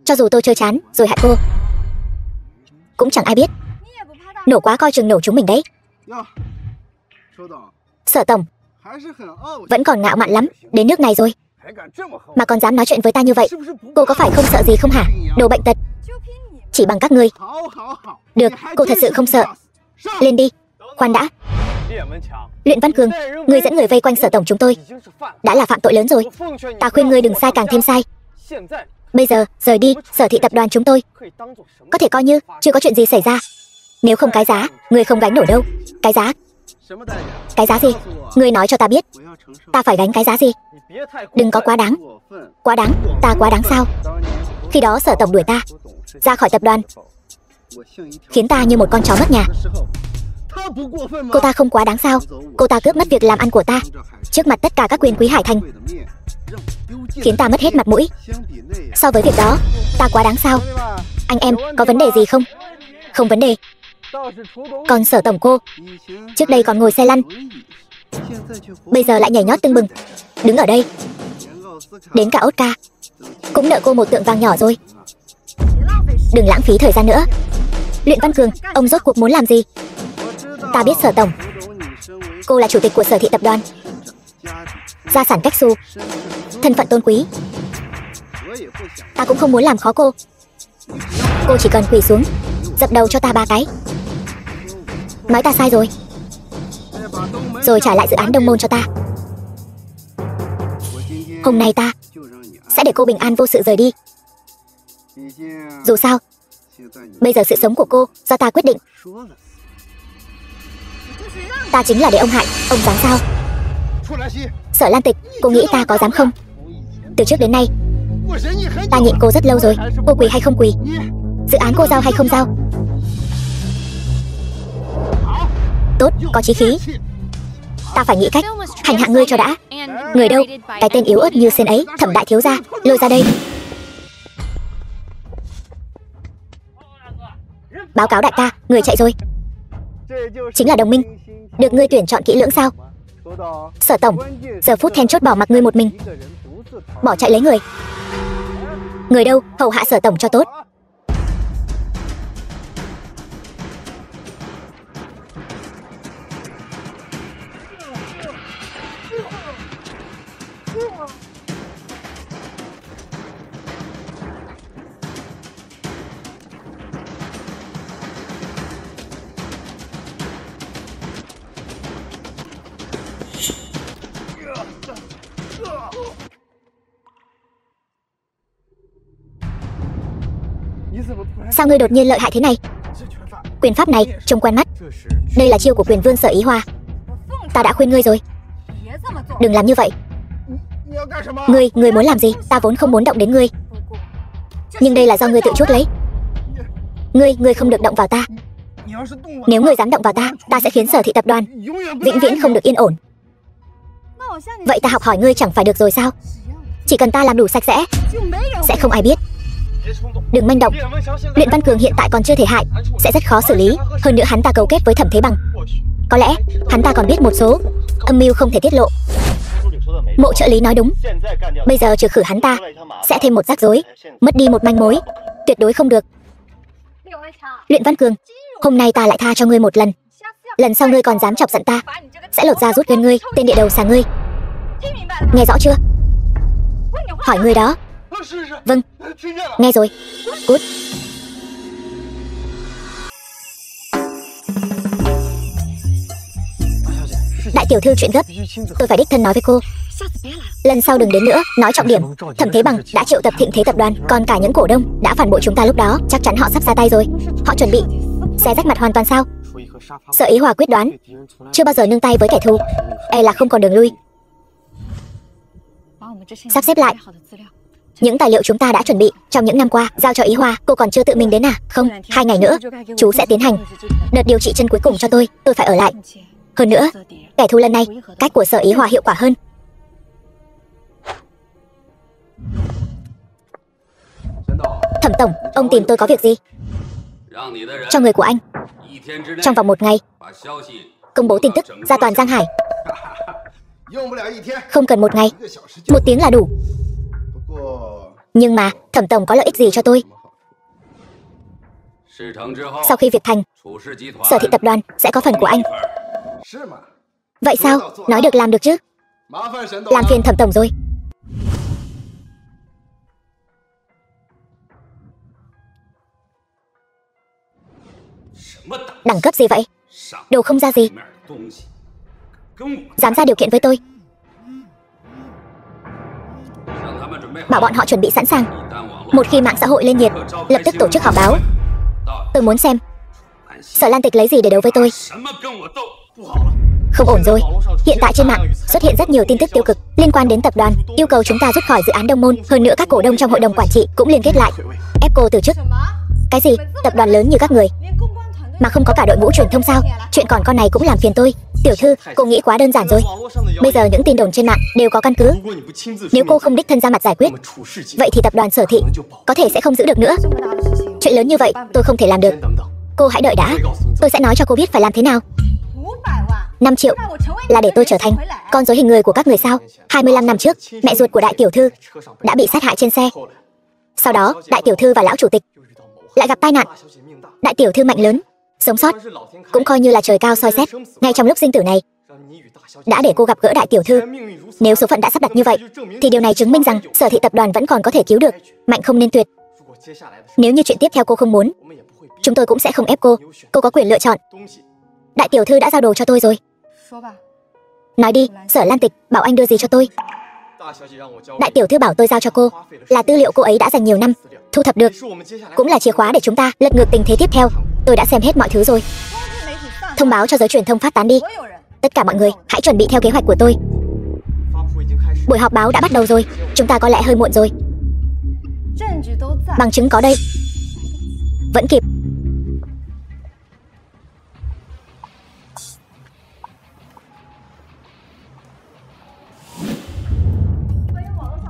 Cho dù tôi chơi chán rồi hại cô, cũng chẳng ai biết. Nổ quá coi chừng nổ chúng mình đấy. Sở tổng vẫn còn ngạo mạn lắm, đến nước này rồi mà còn dám nói chuyện với ta như vậy. Cô có phải không sợ gì không hả? Đồ bệnh tật. Chỉ bằng các ngươi. Được, cô thật sự không sợ. Lên đi. Khoan đã. Luyện Văn Cường, ngươi dẫn người vây quanh Sở tổng chúng tôi đã là phạm tội lớn rồi. Ta khuyên ngươi đừng sai càng thêm sai. Bây giờ rời đi Sở thị tập đoàn chúng tôi, có thể coi như chưa có chuyện gì xảy ra. Nếu không cái giá, ngươi không gánh nổi đâu. Cái giá? Cái giá gì? Ngươi nói cho ta biết. Ta phải gánh cái giá gì? Đừng có quá đáng. Quá đáng? Ta quá đáng sao? Khi đó Sở tổng đuổi ta ra khỏi tập đoàn, khiến ta như một con chó mất nhà. Cô ta không quá đáng sao? Cô ta cướp mất việc làm ăn của ta trước mặt tất cả các quyền quý Hải Thành, khiến ta mất hết mặt mũi. So với việc đó, ta quá đáng sao? Anh em có vấn đề gì không? Không vấn đề. Còn Sở tổng cô, trước đây còn ngồi xe lăn, bây giờ lại nhảy nhót tưng bừng, đứng ở đây. Đến cả Oscar cũng nợ cô một tượng vàng nhỏ rồi. Đừng lãng phí thời gian nữa. Luyện Văn Cường, ông rốt cuộc muốn làm gì? Ta biết Sở tổng, cô là chủ tịch của Sở thị tập đoàn, gia sản cách xù, thân phận tôn quý. Ta cũng không muốn làm khó cô. Cô chỉ cần quỳ xuống dập đầu cho ta 3 cái. Nói ta sai rồi, rồi trả lại dự án Đông Môn cho ta. Hôm nay ta sẽ để cô bình an vô sự rời đi. Dù sao, bây giờ sự sống của cô do ta quyết định. Ta chính là để ông hại, ông dám sao? Sở Lan Tịch, cô nghĩ ta có dám không? Từ trước đến nay, ta nhịn cô rất lâu rồi. Cô quỳ hay không quỳ, dự án cô giao hay không giao. Tốt, có chí khí. Ta phải nghĩ cách hành hạ ngươi cho đã. Người đâu? Cái tên yếu ớt như sen ấy, Thẩm đại thiếu gia, lôi ra đây. Báo cáo đại ca, người chạy rồi. Chính là đồng minh được ngươi tuyển chọn kỹ lưỡng sao? Sở tổng, giờ phút then chốt bỏ mặc ngươi một mình, bỏ chạy lấy người. Người đâu? Hầu hạ Sở tổng cho tốt. Sao ngươi đột nhiên lợi hại thế này? Quyền pháp này trông quen mắt. Đây là chiêu của quyền vương Sở Ý Hoa. Ta đã khuyên ngươi rồi, đừng làm như vậy. Ngươi muốn làm gì? Ta vốn không muốn động đến ngươi, nhưng đây là do ngươi tự chuốc lấy. Ngươi không được động vào ta. Nếu ngươi dám động vào ta, ta sẽ khiến Sở Thị tập đoàn vĩnh viễn không được yên ổn. Vậy ta học hỏi ngươi chẳng phải được rồi sao? Chỉ cần ta làm đủ sạch sẽ không ai biết. Đừng manh động. Luyện Văn Cường hiện tại còn chưa thể hại, sẽ rất khó xử lý. Hơn nữa hắn ta cấu kết với Thẩm Thế Bằng, có lẽ hắn ta còn biết một số âm mưu không thể tiết lộ. Mộ trợ lý nói đúng, bây giờ trừ khử hắn ta sẽ thêm một rắc rối, mất đi một manh mối, tuyệt đối không được. Luyện Văn Cường, hôm nay ta lại tha cho ngươi một lần. Lần sau ngươi còn dám chọc giận ta, sẽ lột da rút gân ngươi, tên địa đầu xà ngươi. Nghe rõ chưa? Hỏi ngươi đó. Vâng, nghe rồi. Cút. Đại tiểu thư, chuyện gấp, tôi phải đích thân nói với cô. Lần sau đừng đến nữa. Nói trọng điểm, Thẩm Thế Bằng đã triệu tập Thịnh Thế tập đoàn, còn cả những cổ đông đã phản bội chúng ta lúc đó. Chắc chắn họ sắp ra tay rồi. Họ chuẩn bị xé rách mặt hoàn toàn sao? Sở Ý Hòa quyết đoán chưa bao giờ nương tay với kẻ thù, e là không còn đường lui. Sắp xếp lại những tài liệu chúng ta đã chuẩn bị trong những năm qua, giao cho Ý Hòa. Cô còn chưa tự mình đến à? Không, 2 ngày nữa chú sẽ tiến hành đợt điều trị chân cuối cùng cho tôi phải ở lại. Hơn nữa, kẻ thù lần này, cách của Sở Ý Hòa hiệu quả hơn. Thẩm tổng, ông tìm tôi có việc gì? Cho người của anh trong vòng 1 ngày công bố tin tức ra toàn Giang Hải. Không cần 1 ngày, 1 tiếng là đủ. Nhưng mà Thẩm tổng có lợi ích gì cho tôi? Sau khi việc thành, Sở Thị tập đoàn sẽ có phần của anh. Vậy sao? Nói được làm được chứ. Làm phiền Thẩm tổng rồi. Đẳng cấp gì vậy? Đồ không ra gì, dám ra điều kiện với tôi. Bảo bọn họ chuẩn bị sẵn sàng. Một khi mạng xã hội lên nhiệt, lập tức tổ chức họp báo. Tôi muốn xem Sở Lan Tịch lấy gì để đấu với tôi. Không ổn rồi. Hiện tại trên mạng xuất hiện rất nhiều tin tức tiêu cực liên quan đến tập đoàn, yêu cầu chúng ta rút khỏi dự án Đông Môn. Hơn nữa các cổ đông trong hội đồng quản trị cũng liên kết lại ép cô từ chức. Cái gì? Tập đoàn lớn như các người mà không có cả đội ngũ truyền thông sao? Chuyện còn con này cũng làm phiền tôi. Tiểu thư, cô nghĩ quá đơn giản rồi. Bây giờ những tin đồn trên mạng đều có căn cứ. Nếu cô không đích thân ra mặt giải quyết, vậy thì tập đoàn Sở Thị có thể sẽ không giữ được nữa. Chuyện lớn như vậy tôi không thể làm được. Cô hãy đợi đã, tôi sẽ nói cho cô biết phải làm thế nào. 5 triệu là để tôi trở thành con rối hình người của các người sao? 25 năm trước, mẹ ruột của đại tiểu thư đã bị sát hại trên xe. Sau đó, đại tiểu thư và lão chủ tịch lại gặp tai nạn. Đại tiểu thư mạnh lớn, sống sót, cũng coi như là trời cao soi xét. Ngay trong lúc sinh tử này, đã để cô gặp gỡ đại tiểu thư. Nếu số phận đã sắp đặt như vậy, thì điều này chứng minh rằng Sở Thị tập đoàn vẫn còn có thể cứu được. Mạnh không nên tuyệt. Nếu như chuyện tiếp theo cô không muốn, chúng tôi cũng sẽ không ép cô. Cô có quyền lựa chọn. Đại tiểu thư đã giao đồ cho tôi rồi. Nói đi, Sở Lan Tịch bảo anh đưa gì cho tôi? Đại tiểu thư bảo tôi giao cho cô là tư liệu cô ấy đã dành nhiều năm thu thập được, cũng là chìa khóa để chúng ta lật ngược tình thế tiếp theo. Tôi đã xem hết mọi thứ rồi. Thông báo cho giới truyền thông phát tán đi. Tất cả mọi người hãy chuẩn bị theo kế hoạch của tôi. Buổi họp báo đã bắt đầu rồi. Chúng ta có lẽ hơi muộn rồi. Bằng chứng có đây. Vẫn kịp.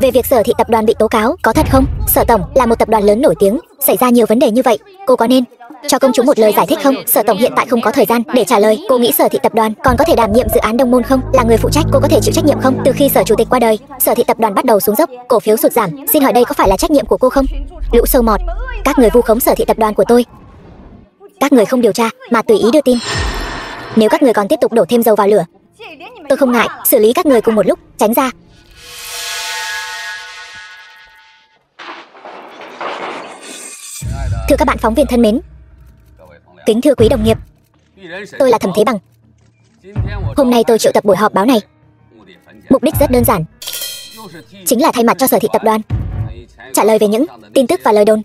Về việc Sở Thị tập đoàn bị tố cáo, có thật không? Sở tổng là một tập đoàn lớn nổi tiếng, xảy ra nhiều vấn đề như vậy, cô có nên cho công chúng một lời giải thích không? Sở tổng hiện tại không có thời gian để trả lời. Cô nghĩ Sở Thị tập đoàn còn có thể đảm nhiệm dự án Đông Môn không? Là người phụ trách, cô có thể chịu trách nhiệm không? Từ khi Sở chủ tịch qua đời, Sở Thị tập đoàn bắt đầu xuống dốc, cổ phiếu sụt giảm. Xin hỏi đây có phải là trách nhiệm của cô không? Lũ sâu mọt, các người vu khống Sở Thị tập đoàn của tôi. Các người không điều tra mà tùy ý đưa tin. Nếu các người còn tiếp tục đổ thêm dầu vào lửa, tôi không ngại xử lý các người cùng một lúc. Tránh ra. Thưa các bạn phóng viên thân mến, kính thưa quý đồng nghiệp, tôi là Thẩm Thế Bằng. Hôm nay tôi triệu tập buổi họp báo này, mục đích rất đơn giản, chính là thay mặt cho Sở Thị Tập đoàn trả lời về những tin tức và lời đồn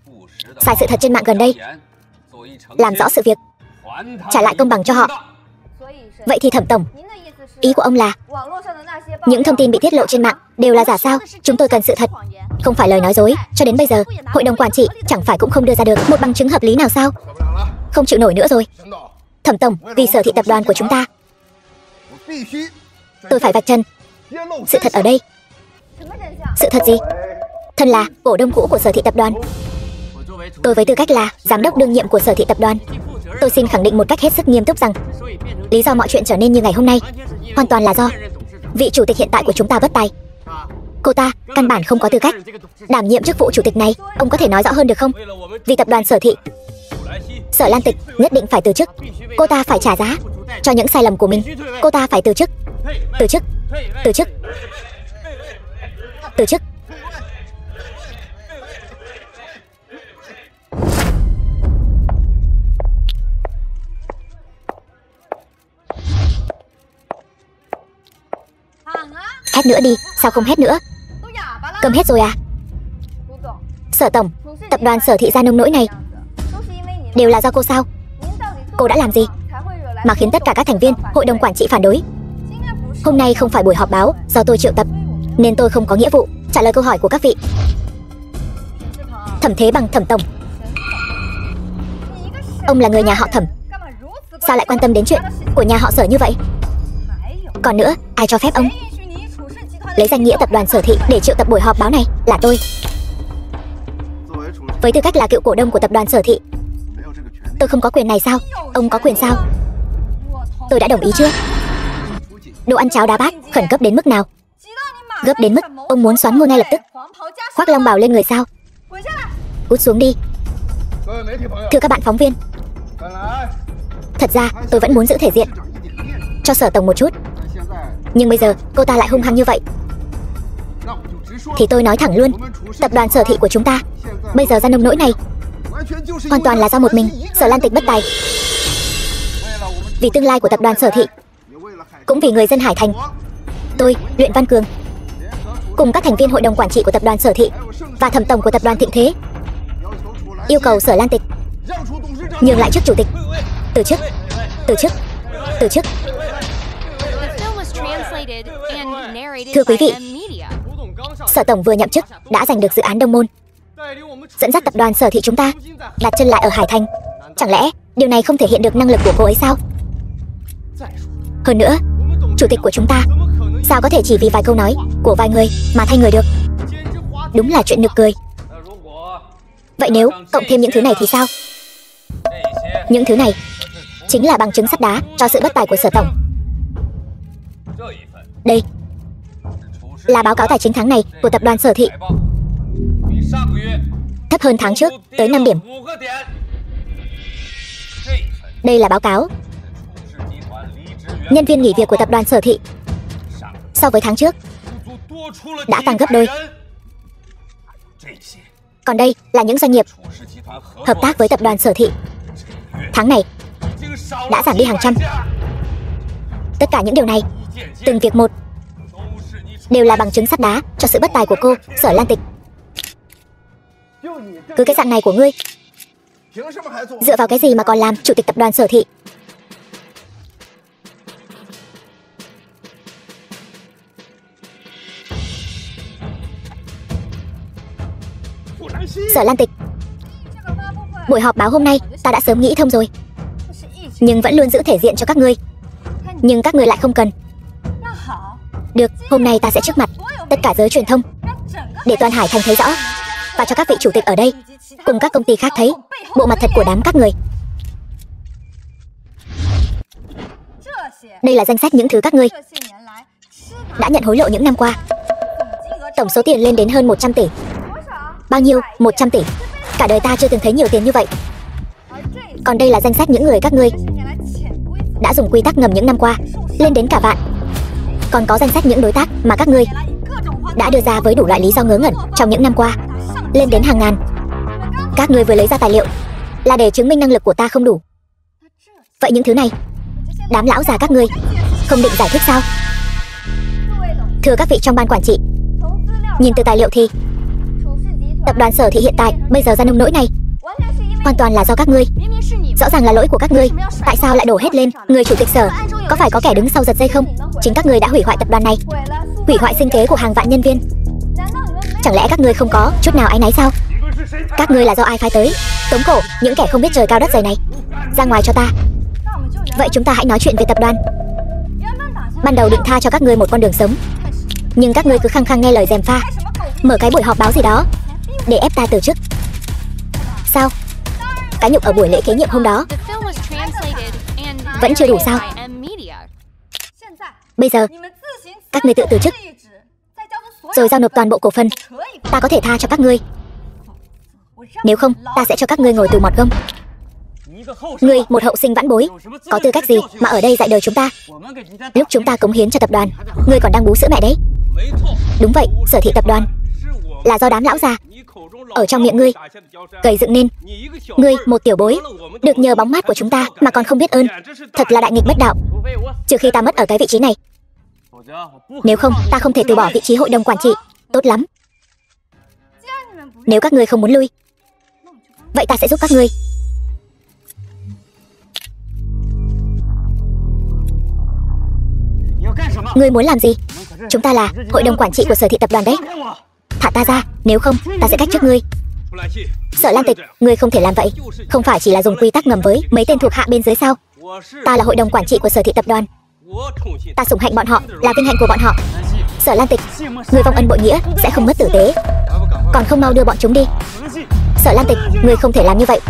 sai sự thật trên mạng gần đây, làm rõ sự việc, trả lại công bằng cho họ. Vậy thì Thẩm tổng, ý của ông là những thông tin bị tiết lộ trên mạng đều là giả sao? Chúng tôi cần sự thật, không phải lời nói dối. Cho đến bây giờ, hội đồng quản trị chẳng phải cũng không đưa ra được một bằng chứng hợp lý nào sao? Không chịu nổi nữa rồi. Thẩm tổng, vì Sở Thị Tập đoàn của chúng ta, tôi phải vạch trần sự thật ở đây. Sự thật gì? Thân là cổ đông cũ của Sở Thị Tập đoàn, tôi với tư cách là giám đốc đương nhiệm của Sở Thị Tập đoàn, tôi xin khẳng định một cách hết sức nghiêm túc rằng lý do mọi chuyện trở nên như ngày hôm nay hoàn toàn là do vị chủ tịch hiện tại của chúng ta bất tài. Cô ta căn bản không có tư cách đảm nhiệm chức vụ chủ tịch này. Ông có thể nói rõ hơn được không? Vì tập đoàn Sở Thị, Sở Lan Tịch nhất định phải từ chức. Cô ta phải trả giá cho những sai lầm của mình. Cô ta phải từ chức. Từ chức. Từ chức. Từ chức. Hét nữa đi, sao không hét nữa? Câm hết rồi à? Sở tổng, tập đoàn Sở Thị ra nông nỗi này đều là do cô sao? Cô đã làm gì mà khiến tất cả các thành viên hội đồng quản trị phản đối? Hôm nay không phải buổi họp báo do tôi triệu tập, nên tôi không có nghĩa vụ trả lời câu hỏi của các vị. Thẩm Thế Bằng Thẩm tổng, ông là người nhà họ Thẩm, sao lại quan tâm đến chuyện của nhà họ Sở như vậy? Còn nữa, ai cho phép ông lấy danh nghĩa tập đoàn Sở Thị để triệu tập buổi họp báo này? Là tôi. Với tư cách là cựu cổ đông của tập đoàn Sở Thị, tôi không có quyền này sao? Ông có quyền sao? Tôi đã đồng ý chưa? Đồ ăn cháo đá bát khẩn cấp đến mức nào? Gấp đến mức ông muốn xoắn ngôi ngay lập tức, khoác long bào lên người sao? Cút xuống đi. Thưa các bạn phóng viên, thật ra tôi vẫn muốn giữ thể diện cho Sở tổng một chút, nhưng bây giờ cô ta lại hung hăng như vậy, thì tôi nói thẳng luôn, tập đoàn Sở Thị của chúng ta bây giờ ra nông nỗi này hoàn toàn là do một mình Sở Lan Tịch bất tài. Vì tương lai của tập đoàn Sở Thị, cũng vì người dân Hải Thành, tôi, Luyện Văn Cường, cùng các thành viên hội đồng quản trị của tập đoàn Sở Thị và thẩm tổng của tập đoàn Thịnh Thế yêu cầu Sở Lan Tịch nhường lại chức chủ tịch. Từ chức. Từ chức. Từ chức. Thưa quý vị, Sở tổng vừa nhậm chức đã giành được dự án Đông Môn, dẫn dắt tập đoàn Sở Thị chúng ta đặt chân lại ở Hải Thành. Chẳng lẽ điều này không thể hiện được năng lực của cô ấy sao? Hơn nữa, chủ tịch của chúng ta sao có thể chỉ vì vài câu nói của vài người mà thay người được? Đúng là chuyện nực cười. Vậy nếu cộng thêm những thứ này thì sao? Những thứ này chính là bằng chứng sắt đá cho sự bất tài của Sở tổng. Đây là báo cáo tài chính tháng này của tập đoàn Sở Thị, thấp hơn tháng trước tới 5 điểm. Đây là báo cáo nhân viên nghỉ việc của tập đoàn Sở Thị so với tháng trước đã tăng gấp đôi. Còn đây là những doanh nghiệp hợp tác với tập đoàn Sở Thị tháng này đã giảm đi hàng trăm. Tất cả những điều này, từng việc một, đều là bằng chứng sắt đá cho sự bất tài của cô, Sở Lan Tịch. Cứ cái dạng này của ngươi, dựa vào cái gì mà còn làm chủ tịch tập đoàn Sở Thị? Sở Lan Tịch, buổi họp báo hôm nay ta đã sớm nghĩ thông rồi, nhưng vẫn luôn giữ thể diện cho các ngươi. Nhưng các ngươi lại không cần. Được, hôm nay ta sẽ trước mặt tất cả giới truyền thông, để toàn Hải Thành thấy rõ, và cho các vị chủ tịch ở đây cùng các công ty khác thấy bộ mặt thật của đám các người. Đây là danh sách những thứ các ngươi đã nhận hối lộ những năm qua. Tổng số tiền lên đến hơn 100 tỷ. Bao nhiêu? 100 tỷ. Cả đời ta chưa từng thấy nhiều tiền như vậy. Còn đây là danh sách những người các ngươi đã dùng quy tắc ngầm những năm qua, lên đến cả vạn. Còn có danh sách những đối tác mà các ngươi đã đưa ra với đủ loại lý do ngớ ngẩn trong những năm qua, lên đến hàng ngàn. Các ngươi vừa lấy ra tài liệu là để chứng minh năng lực của ta không đủ. Vậy những thứ này, đám lão già các ngươi không định giải thích sao? Thưa các vị trong ban quản trị, nhìn từ tài liệu thì tập đoàn Sở Thị hiện tại bây giờ ra nông nỗi này hoàn toàn là do các ngươi. Rõ ràng là lỗi của các ngươi, tại sao lại đổ hết lên người chủ tịch Sở? Có phải có kẻ đứng sau giật dây không? Chính các ngươi đã hủy hoại tập đoàn này, hủy hoại sinh kế của hàng vạn nhân viên. Chẳng lẽ các ngươi không có chút nào áy náy sao? Các ngươi là do ai phái tới tống cổ những kẻ không biết trời cao đất dày này? Ra ngoài cho ta. Vậy chúng ta hãy nói chuyện về tập đoàn. Ban đầu định tha cho các ngươi một con đường sống, nhưng các ngươi cứ khăng khăng nghe lời gièm pha, mở cái buổi họp báo gì đó để ép ta từ chức. Sao? Cái nhục ở buổi lễ kế nhiệm hôm đó vẫn chưa đủ sao? Bây giờ các ngươi tự từ chức rồi giao nộp toàn bộ cổ phần, ta có thể tha cho các ngươi. Nếu không, ta sẽ cho các ngươi ngồi tù mọt gông. Ngươi, một hậu sinh vãn bối, có tư cách gì mà ở đây dạy đời chúng ta? Lúc chúng ta cống hiến cho tập đoàn, ngươi còn đang bú sữa mẹ đấy. Đúng vậy, Sở Thị tập đoàn là do đám lão già ở trong miệng ngươi gầy dựng nên. Ngươi, một tiểu bối, được nhờ bóng mát của chúng ta mà còn không biết ơn, thật là đại nghịch bất đạo. Trừ khi ta mất ở cái vị trí này, nếu không ta không thể từ bỏ vị trí hội đồng quản trị. Tốt lắm, nếu các ngươi không muốn lui, vậy ta sẽ giúp các ngươi. Ngươi muốn làm gì? Chúng ta là hội đồng quản trị của Sở Thị tập đoàn đấy. Thả ta ra, nếu không ta sẽ cách chức ngươi. Sở Lan Tịch, ngươi không thể làm vậy. Không phải chỉ là dùng quy tắc ngầm với mấy tên thuộc hạ bên dưới sao? Ta là hội đồng quản trị của Sở Thị tập đoàn, ta sủng hạnh bọn họ là vinh hạnh của bọn họ. Sở Lan Tịch, ngươi vong ân bội nghĩa sẽ không mất tử tế, còn không mau đưa bọn chúng đi. Sở Lan Tịch, ngươi không thể làm như vậy.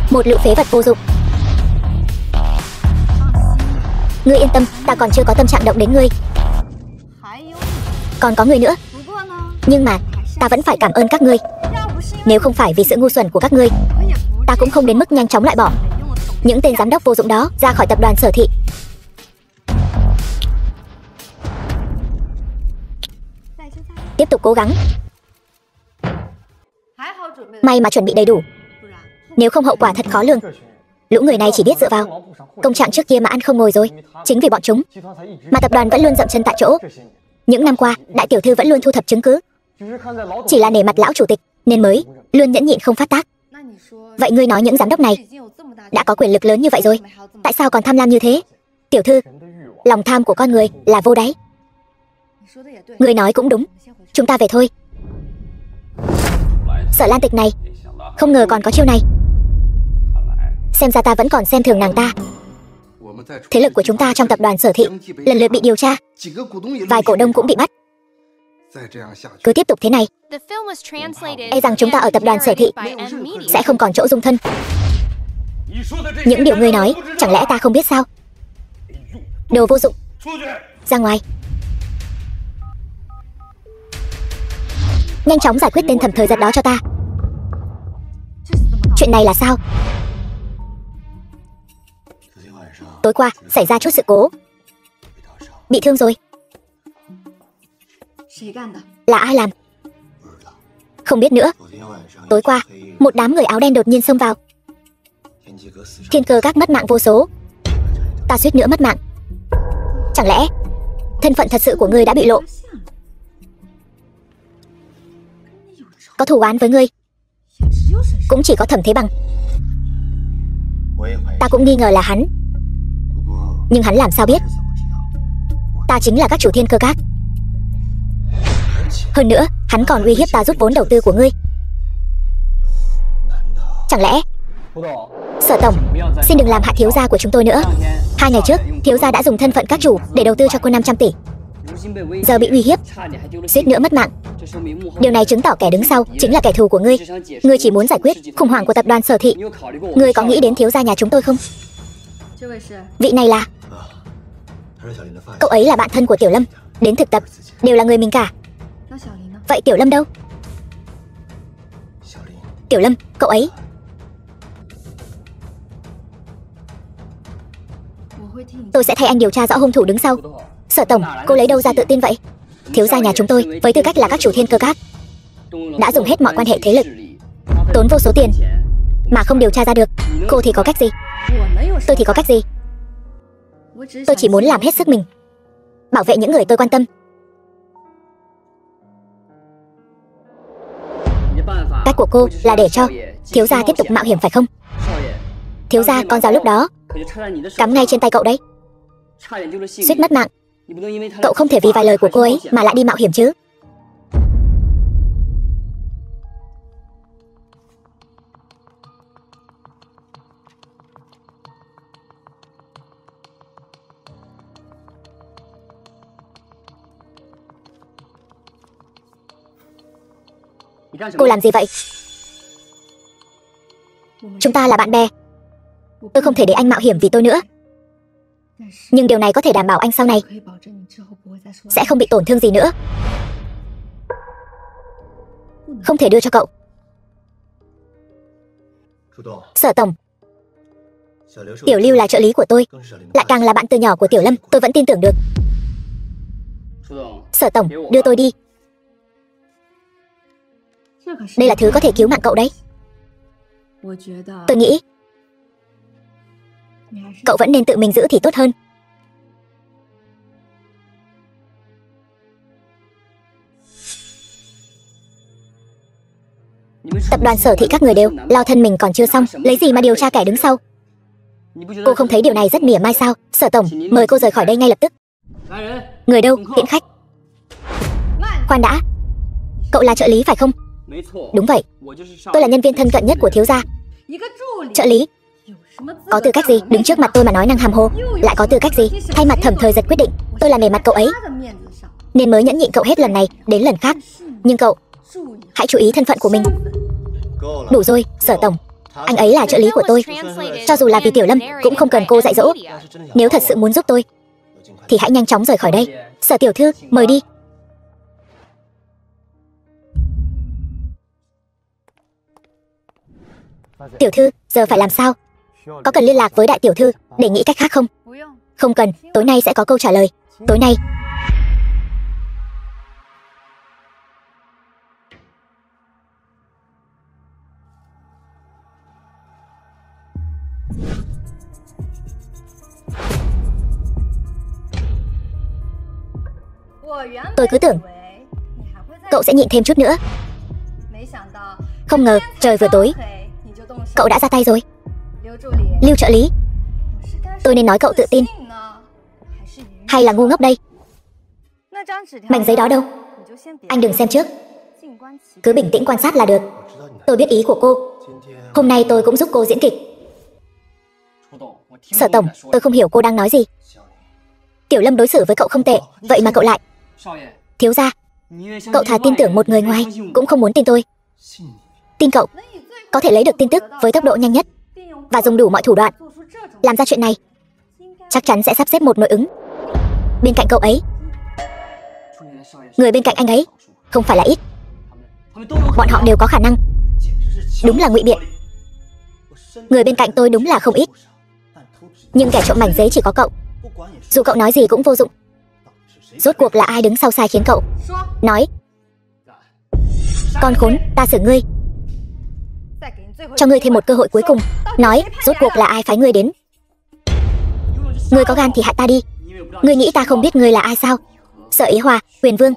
Một lũ phế vật vô dụng. Ngươi yên tâm, ta còn chưa có tâm trạng động đến ngươi. Còn có người nữa. Nhưng mà ta vẫn phải cảm ơn các ngươi. Nếu không phải vì sự ngu xuẩn của các ngươi, ta cũng không đến mức nhanh chóng loại bỏ những tên giám đốc vô dụng đó ra khỏi tập đoàn Sở Thị. Tiếp tục cố gắng. May mà chuẩn bị đầy đủ, nếu không hậu quả thật khó lường. Lũ người này chỉ biết dựa vào công trạng trước kia mà ăn không ngồi rồi. Chính vì bọn chúng mà tập đoàn vẫn luôn dậm chân tại chỗ. Những năm qua, đại tiểu thư vẫn luôn thu thập chứng cứ, chỉ là nể mặt lão chủ tịch nên mới luôn nhẫn nhịn không phát tác. Vậy ngươi nói những giám đốc này đã có quyền lực lớn như vậy rồi, tại sao còn tham lam như thế? Tiểu thư, lòng tham của con người là vô đáy. Ngươi nói cũng đúng, chúng ta về thôi. Sở Lan Tịch này, không ngờ còn có chiêu này. Xem ra ta vẫn còn xem thường nàng ta. Thế lực của chúng ta trong tập đoàn Sở Thị lần lượt bị điều tra, vài cổ đông cũng bị bắt. Cứ tiếp tục thế này, e rằng chúng ta ở tập đoàn Sở Thị sẽ không còn chỗ dung thân. Những điều ngươi nói, chẳng lẽ ta không biết sao? Đồ vô dụng, ra ngoài. Nhanh chóng giải quyết tên thẩm thời giật đó cho ta. Chuyện này là sao? Tối qua xảy ra chút sự cố, bị thương rồi. Là ai làm? Không biết nữa. Tối qua một đám người áo đen đột nhiên xông vào, Thiên Cơ Các mất mạng vô số, ta suýt nữa mất mạng. Chẳng lẽ thân phận thật sự của ngươi đã bị lộ? Có thù oán với ngươi cũng chỉ có Thẩm Thế Bằng. Ta cũng nghi ngờ là hắn, nhưng hắn làm sao biết ta chính là các chủ Thiên Cơ Các? Hơn nữa, hắn còn uy hiếp ta rút vốn đầu tư của ngươi. Chẳng lẽ... Sở tổng, xin đừng làm hại thiếu gia của chúng tôi nữa. 2 ngày trước, thiếu gia đã dùng thân phận các chủ để đầu tư cho cô 500 tỷ. Giờ bị uy hiếp, suýt nữa mất mạng. Điều này chứng tỏ kẻ đứng sau chính là kẻ thù của ngươi. Ngươi chỉ muốn giải quyết khủng hoảng của tập đoàn Sở Thị. Ngươi có nghĩ đến thiếu gia nhà chúng tôi không? Vị này là... Cậu ấy là bạn thân của Tiểu Lâm, đến thực tập đều là người mình cả. Vậy Tiểu Lâm đâu? Tiểu Lâm, cậu ấy... Tôi sẽ thay anh điều tra rõ hung thủ đứng sau. Sở tổng, cô lấy đâu ra tự tin vậy? Thiếu gia nhà chúng tôi với tư cách là các chủ Thiên Cơ Các đã dùng hết mọi quan hệ thế lực, tốn vô số tiền mà không điều tra ra được. Cô thì có cách gì? Tôi thì có cách gì? Tôi chỉ muốn làm hết sức mình, bảo vệ những người tôi quan tâm. Cách của cô là để cho thiếu gia tiếp tục mạo hiểm phải không? Thiếu gia, con dao lúc đó cắm ngay trên tay cậu đấy, suýt mất mạng. Cậu không thể vì vài lời của cô ấy mà lại đi mạo hiểm chứ. Cô làm gì vậy? Chúng ta là bạn bè. Tôi không thể để anh mạo hiểm vì tôi nữa. Nhưng điều này có thể đảm bảo anh sau này sẽ không bị tổn thương gì nữa. Không thể đưa cho cậu. Sở tổng, Tiểu Lưu là trợ lý của tôi, lại càng là bạn từ nhỏ của Tiểu Lâm. Tôi vẫn tin tưởng được. Sở tổng, đưa tôi đi. Đây là thứ có thể cứu mạng cậu đấy. Tôi nghĩ cậu vẫn nên tự mình giữ thì tốt hơn. Tập đoàn Sở Thị các người đều lo thân mình còn chưa xong, lấy gì mà điều tra kẻ đứng sau? Cô không thấy điều này rất mỉa mai sao? Sở tổng, mời cô rời khỏi đây ngay lập tức. Người đâu? Tiễn khách. Khoan đã, cậu là trợ lý phải không? Đúng vậy, tôi là nhân viên thân cận nhất của thiếu gia. Trợ lý? Có tư cách gì đứng trước mặt tôi mà nói năng hàm hồ? Lại có tư cách gì thay mặt Thẩm Thời Giật quyết định? Tôi là nể mặt cậu ấy nên mới nhẫn nhịn cậu hết lần này đến lần khác. Nhưng cậu hãy chú ý thân phận của mình. Đủ rồi, Sở tổng, anh ấy là trợ lý của tôi. Cho dù là vì Tiểu Lâm cũng không cần cô dạy dỗ. Nếu thật sự muốn giúp tôi thì hãy nhanh chóng rời khỏi đây. Sở tiểu thư, mời đi. Tiểu thư, giờ phải làm sao? Có cần liên lạc với đại tiểu thư để nghĩ cách khác không? Không cần, tối nay sẽ có câu trả lời. Tối nay. Tôi cứ tưởng cậu sẽ nhịn thêm chút nữa. Không ngờ trời vừa tối cậu đã ra tay rồi. Lưu trợ lý, tôi nên nói cậu tự tin hay là ngu ngốc đây? Mảnh giấy đó đâu? Anh đừng xem trước, cứ bình tĩnh quan sát là được. Tôi biết ý của cô. Hôm nay tôi cũng giúp cô diễn kịch. Sở tổng, tôi không hiểu cô đang nói gì. Tiểu Lâm đối xử với cậu không tệ, vậy mà cậu lại... Thiếu gia, cậu thà tin tưởng một người ngoài cũng không muốn tin tôi. Tin cậu có thể lấy được tin tức với tốc độ nhanh nhất và dùng đủ mọi thủ đoạn làm ra chuyện này. Chắc chắn sẽ sắp xếp một nội ứng bên cạnh cậu ấy. Người bên cạnh anh ấy không phải là ít. Bọn họ đều có khả năng. Đúng là ngụy biện. Người bên cạnh tôi đúng là không ít, nhưng kẻ trộm mảnh giấy chỉ có cậu. Dù cậu nói gì cũng vô dụng. Rốt cuộc là ai đứng sau sai khiến cậu? Nói. Con khốn, ta xử ngươi. Cho ngươi thêm một cơ hội cuối cùng. Nói, rốt cuộc là ai phái ngươi đến? Ngươi có gan thì hại ta đi. Ngươi nghĩ ta không biết ngươi là ai sao? Sở Ý Hoa, Huyền Vương.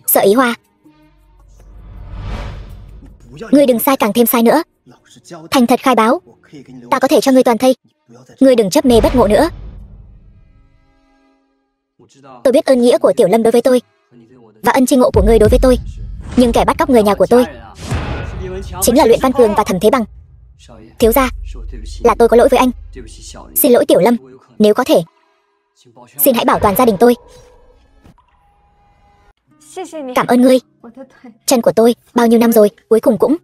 Sở Ý Hoa, ngươi đừng sai càng thêm sai nữa. Thành thật khai báo, ta có thể cho ngươi toàn thây. Ngươi đừng chấp mê bất ngộ nữa. Tôi biết ơn nghĩa của Tiểu Lâm đối với tôi và ân tri ngộ của ngươi đối với tôi, nhưng kẻ bắt cóc người nhà của tôi chính là Luyện Văn Cường và Thẩm Thế Bằng. Thiếu gia, là tôi có lỗi với anh. Xin lỗi Tiểu Lâm. Nếu có thể, xin hãy bảo toàn gia đình tôi. Cảm ơn ngươi. Chân của tôi bao nhiêu năm rồi cuối cùng cũng...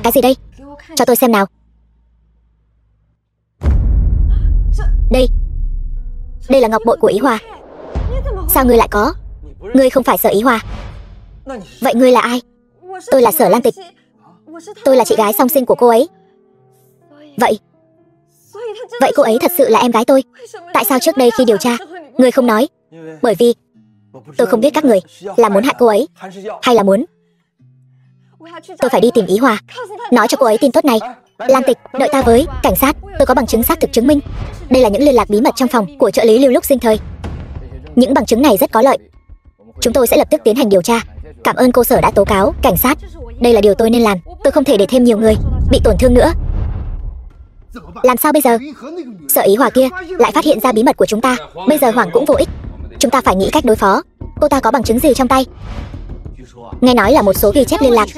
Cái gì đây? Cho tôi xem nào. Đây là ngọc bội của Ý Hoa. Sao ngươi lại có? Ngươi không phải Sở Ý Hoa. Vậy ngươi là ai? Tôi là Sở Lam Tịch. Tôi là chị gái song sinh của cô ấy. Vậy cô ấy thật sự là em gái tôi. Tại sao trước đây khi điều tra ngươi không nói? Bởi vì tôi không biết các người là muốn hại cô ấy hay là muốn Tôi phải đi tìm Ý Hòa, nói cho cô ấy tin tốt này. Lan Tịch, đợi ta với. Cảnh sát, tôi có bằng chứng xác thực chứng minh. Đây là những liên lạc bí mật trong phòng của trợ lý Lưu lúc sinh thời. Những bằng chứng này rất có lợi. Chúng tôi sẽ lập tức tiến hành điều tra. Cảm ơn cô Sở đã tố cáo. Cảnh sát, đây là điều tôi nên làm. Tôi không thể để thêm nhiều người bị tổn thương nữa. Làm sao bây giờ? Sở Ý Hòa kia lại phát hiện ra bí mật của chúng ta. Bây giờ hoảng cũng vô ích. Chúng ta phải nghĩ cách đối phó. Cô ta có bằng chứng gì trong tay? Nghe nói là một số ghi chép liên lạc,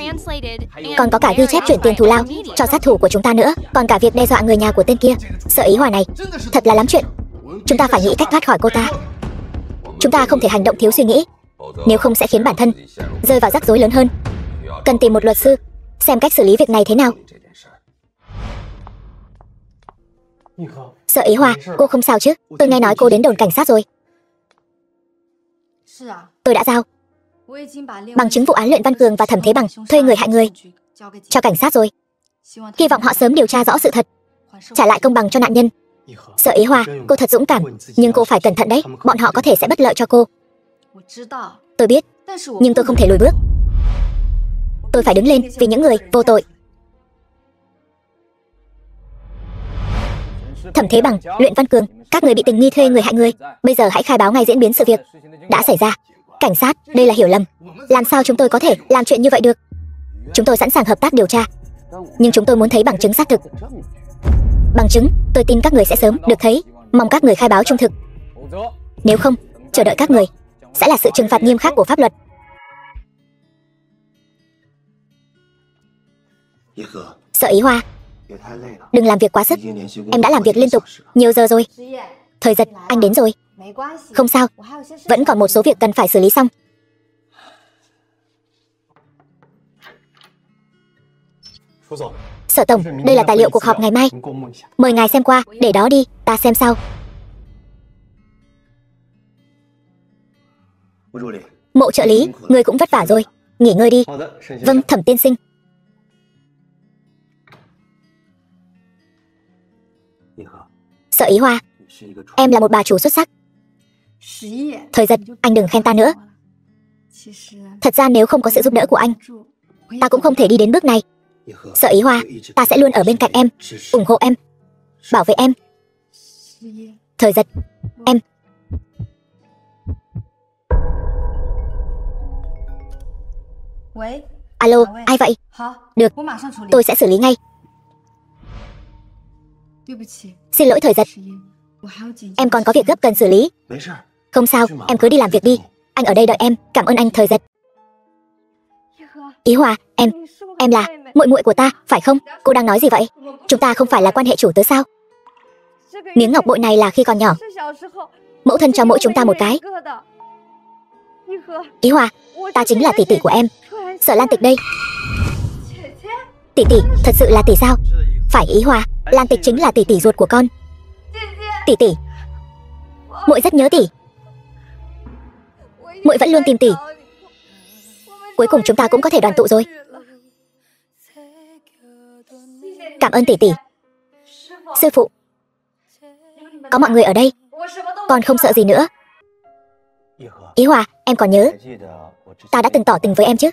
còn có cả ghi chép chuyển tiền thù lao cho sát thủ của chúng ta nữa, còn cả việc đe dọa người nhà của tên kia. Sở Ý Hòa này thật là lắm chuyện. Chúng ta phải nghĩ cách thoát khỏi cô ta. Chúng ta không thể hành động thiếu suy nghĩ, nếu không sẽ khiến bản thân rơi vào rắc rối lớn hơn. Cần tìm một luật sư xem cách xử lý việc này thế nào. Sở Ý Hòa, cô không sao chứ? Tôi nghe nói cô đến đồn cảnh sát rồi. Tôi đã giao bằng chứng vụ án Luyện Văn Cường và Thẩm Thế Bằng thuê người hại người cho cảnh sát rồi. Hy vọng họ sớm điều tra rõ sự thật, trả lại công bằng cho nạn nhân. Sở Ý Hòa, cô thật dũng cảm, nhưng cô phải cẩn thận đấy. Bọn họ có thể sẽ bất lợi cho cô. Tôi biết, nhưng tôi không thể lùi bước. Tôi phải đứng lên vì những người vô tội. Thẩm Thế Bằng, Luyện Văn Cường, các người bị tình nghi thuê người hại người. Bây giờ hãy khai báo ngay diễn biến sự việc đã xảy ra. Cảnh sát, đây là hiểu lầm. Làm sao chúng tôi có thể làm chuyện như vậy được? Chúng tôi sẵn sàng hợp tác điều tra, nhưng chúng tôi muốn thấy bằng chứng xác thực. Bằng chứng, tôi tin các người sẽ sớm được thấy. Mong các người khai báo trung thực. Nếu không, chờ đợi các người sẽ là sự trừng phạt nghiêm khắc của pháp luật. Sở Ý Hòa, đừng làm việc quá sức. Em đã làm việc liên tục nhiều giờ rồi. Thời Giật, anh đến rồi. Không sao, vẫn còn một số việc cần phải xử lý xong. Sở Tổng, đây là tài liệu cuộc họp ngày mai. Mời ngài xem qua, để đó đi, ta xem sau. Mộ trợ lý, người cũng vất vả rồi. Nghỉ ngơi đi. Vâng, Thẩm tiên sinh. Sở Ý Hòa, em là một bà chủ xuất sắc. Thời Giật, anh đừng khen ta nữa. Thật ra nếu không có sự giúp đỡ của anh, ta cũng không thể đi đến bước này. Sở Ý Hòa, ta sẽ luôn ở bên cạnh em, ủng hộ em, bảo vệ em. Thời Giật, em. Alo, ai vậy? Được, tôi sẽ xử lý ngay. Xin lỗi Thời Giật, em còn có việc gấp cần xử lý. Không sao, em cứ đi làm việc đi. Anh ở đây đợi em, cảm ơn anh Thời Giật. Ý Hòa, em là muội muội của ta, phải không? Cô đang nói gì vậy? Chúng ta không phải là quan hệ chủ tớ sao? Miếng ngọc bội này là khi còn nhỏ, mẫu thân cho mỗi chúng ta một cái. Ý Hòa, ta chính là tỷ tỷ của em, Sở Lan Tịch đây. Tỷ tỷ, thật sự là tỷ sao? Phải Ý Hòa, Lan Tịch chính là tỷ tỷ ruột của con. Tỷ tỷ, muội rất nhớ tỷ. Muội vẫn luôn tìm tỷ. Cuối cùng chúng ta cũng có thể đoàn tụ rồi. Cảm ơn tỷ tỷ. Sư phụ, có mọi người ở đây, con không sợ gì nữa. Ý Hòa, em còn nhớ ta đã từng tỏ tình với em chứ?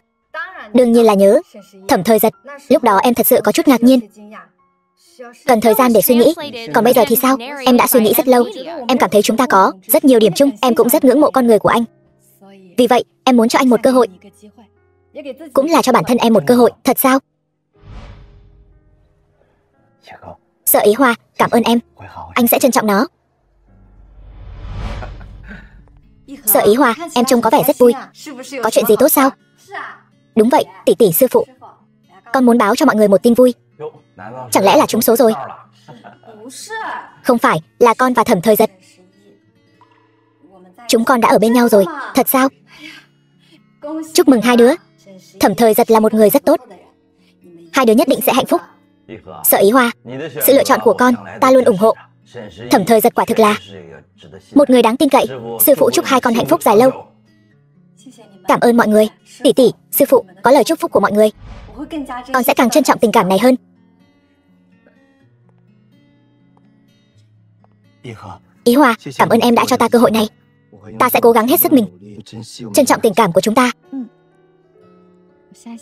Đương nhiên là nhớ. Thẩm Thời Giật, lúc đó em thật sự có chút ngạc nhiên, cần thời gian để suy nghĩ. Còn bây giờ thì sao? Em đã suy nghĩ rất lâu. Em cảm thấy chúng ta có rất nhiều điểm chung. Em cũng rất ngưỡng mộ con người của anh. Vì vậy, em muốn cho anh một cơ hội, cũng là cho bản thân em một cơ hội. Thật sao? Sở Ý Hòa, cảm ơn em. Anh sẽ trân trọng nó. Sở Ý Hòa, em trông có vẻ rất vui. Có chuyện gì tốt sao? Đúng vậy, tỷ tỷ sư phụ. Con muốn báo cho mọi người một tin vui. Chẳng lẽ là trúng số rồi? Không phải, là con và Thẩm Thời Giật. Chúng con đã ở bên nhau rồi. Thật sao? Chúc mừng hai đứa. Thẩm Thời Giật là một người rất tốt. Hai đứa nhất định sẽ hạnh phúc. Sở Ý Hòa, sự lựa chọn của con ta luôn ủng hộ. Thẩm Thời Giật quả thực là một người đáng tin cậy. Sư phụ chúc hai con hạnh phúc dài lâu. Cảm ơn mọi người. Tỷ tỷ, sư phụ, có lời chúc phúc của mọi người, con sẽ càng trân trọng tình cảm này hơn. Ý Hòa, cảm ơn em đã cho ta cơ hội này. Ta sẽ cố gắng hết sức mình, trân trọng tình cảm của chúng ta.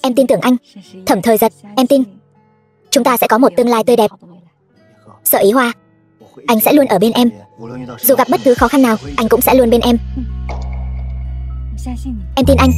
Em tin tưởng anh. Thẩm Thời Giật, em tin chúng ta sẽ có một tương lai tươi đẹp. Sở Ý Hoa, anh sẽ luôn ở bên em. Dù gặp bất cứ khó khăn nào, anh cũng sẽ luôn bên em. Em tin anh.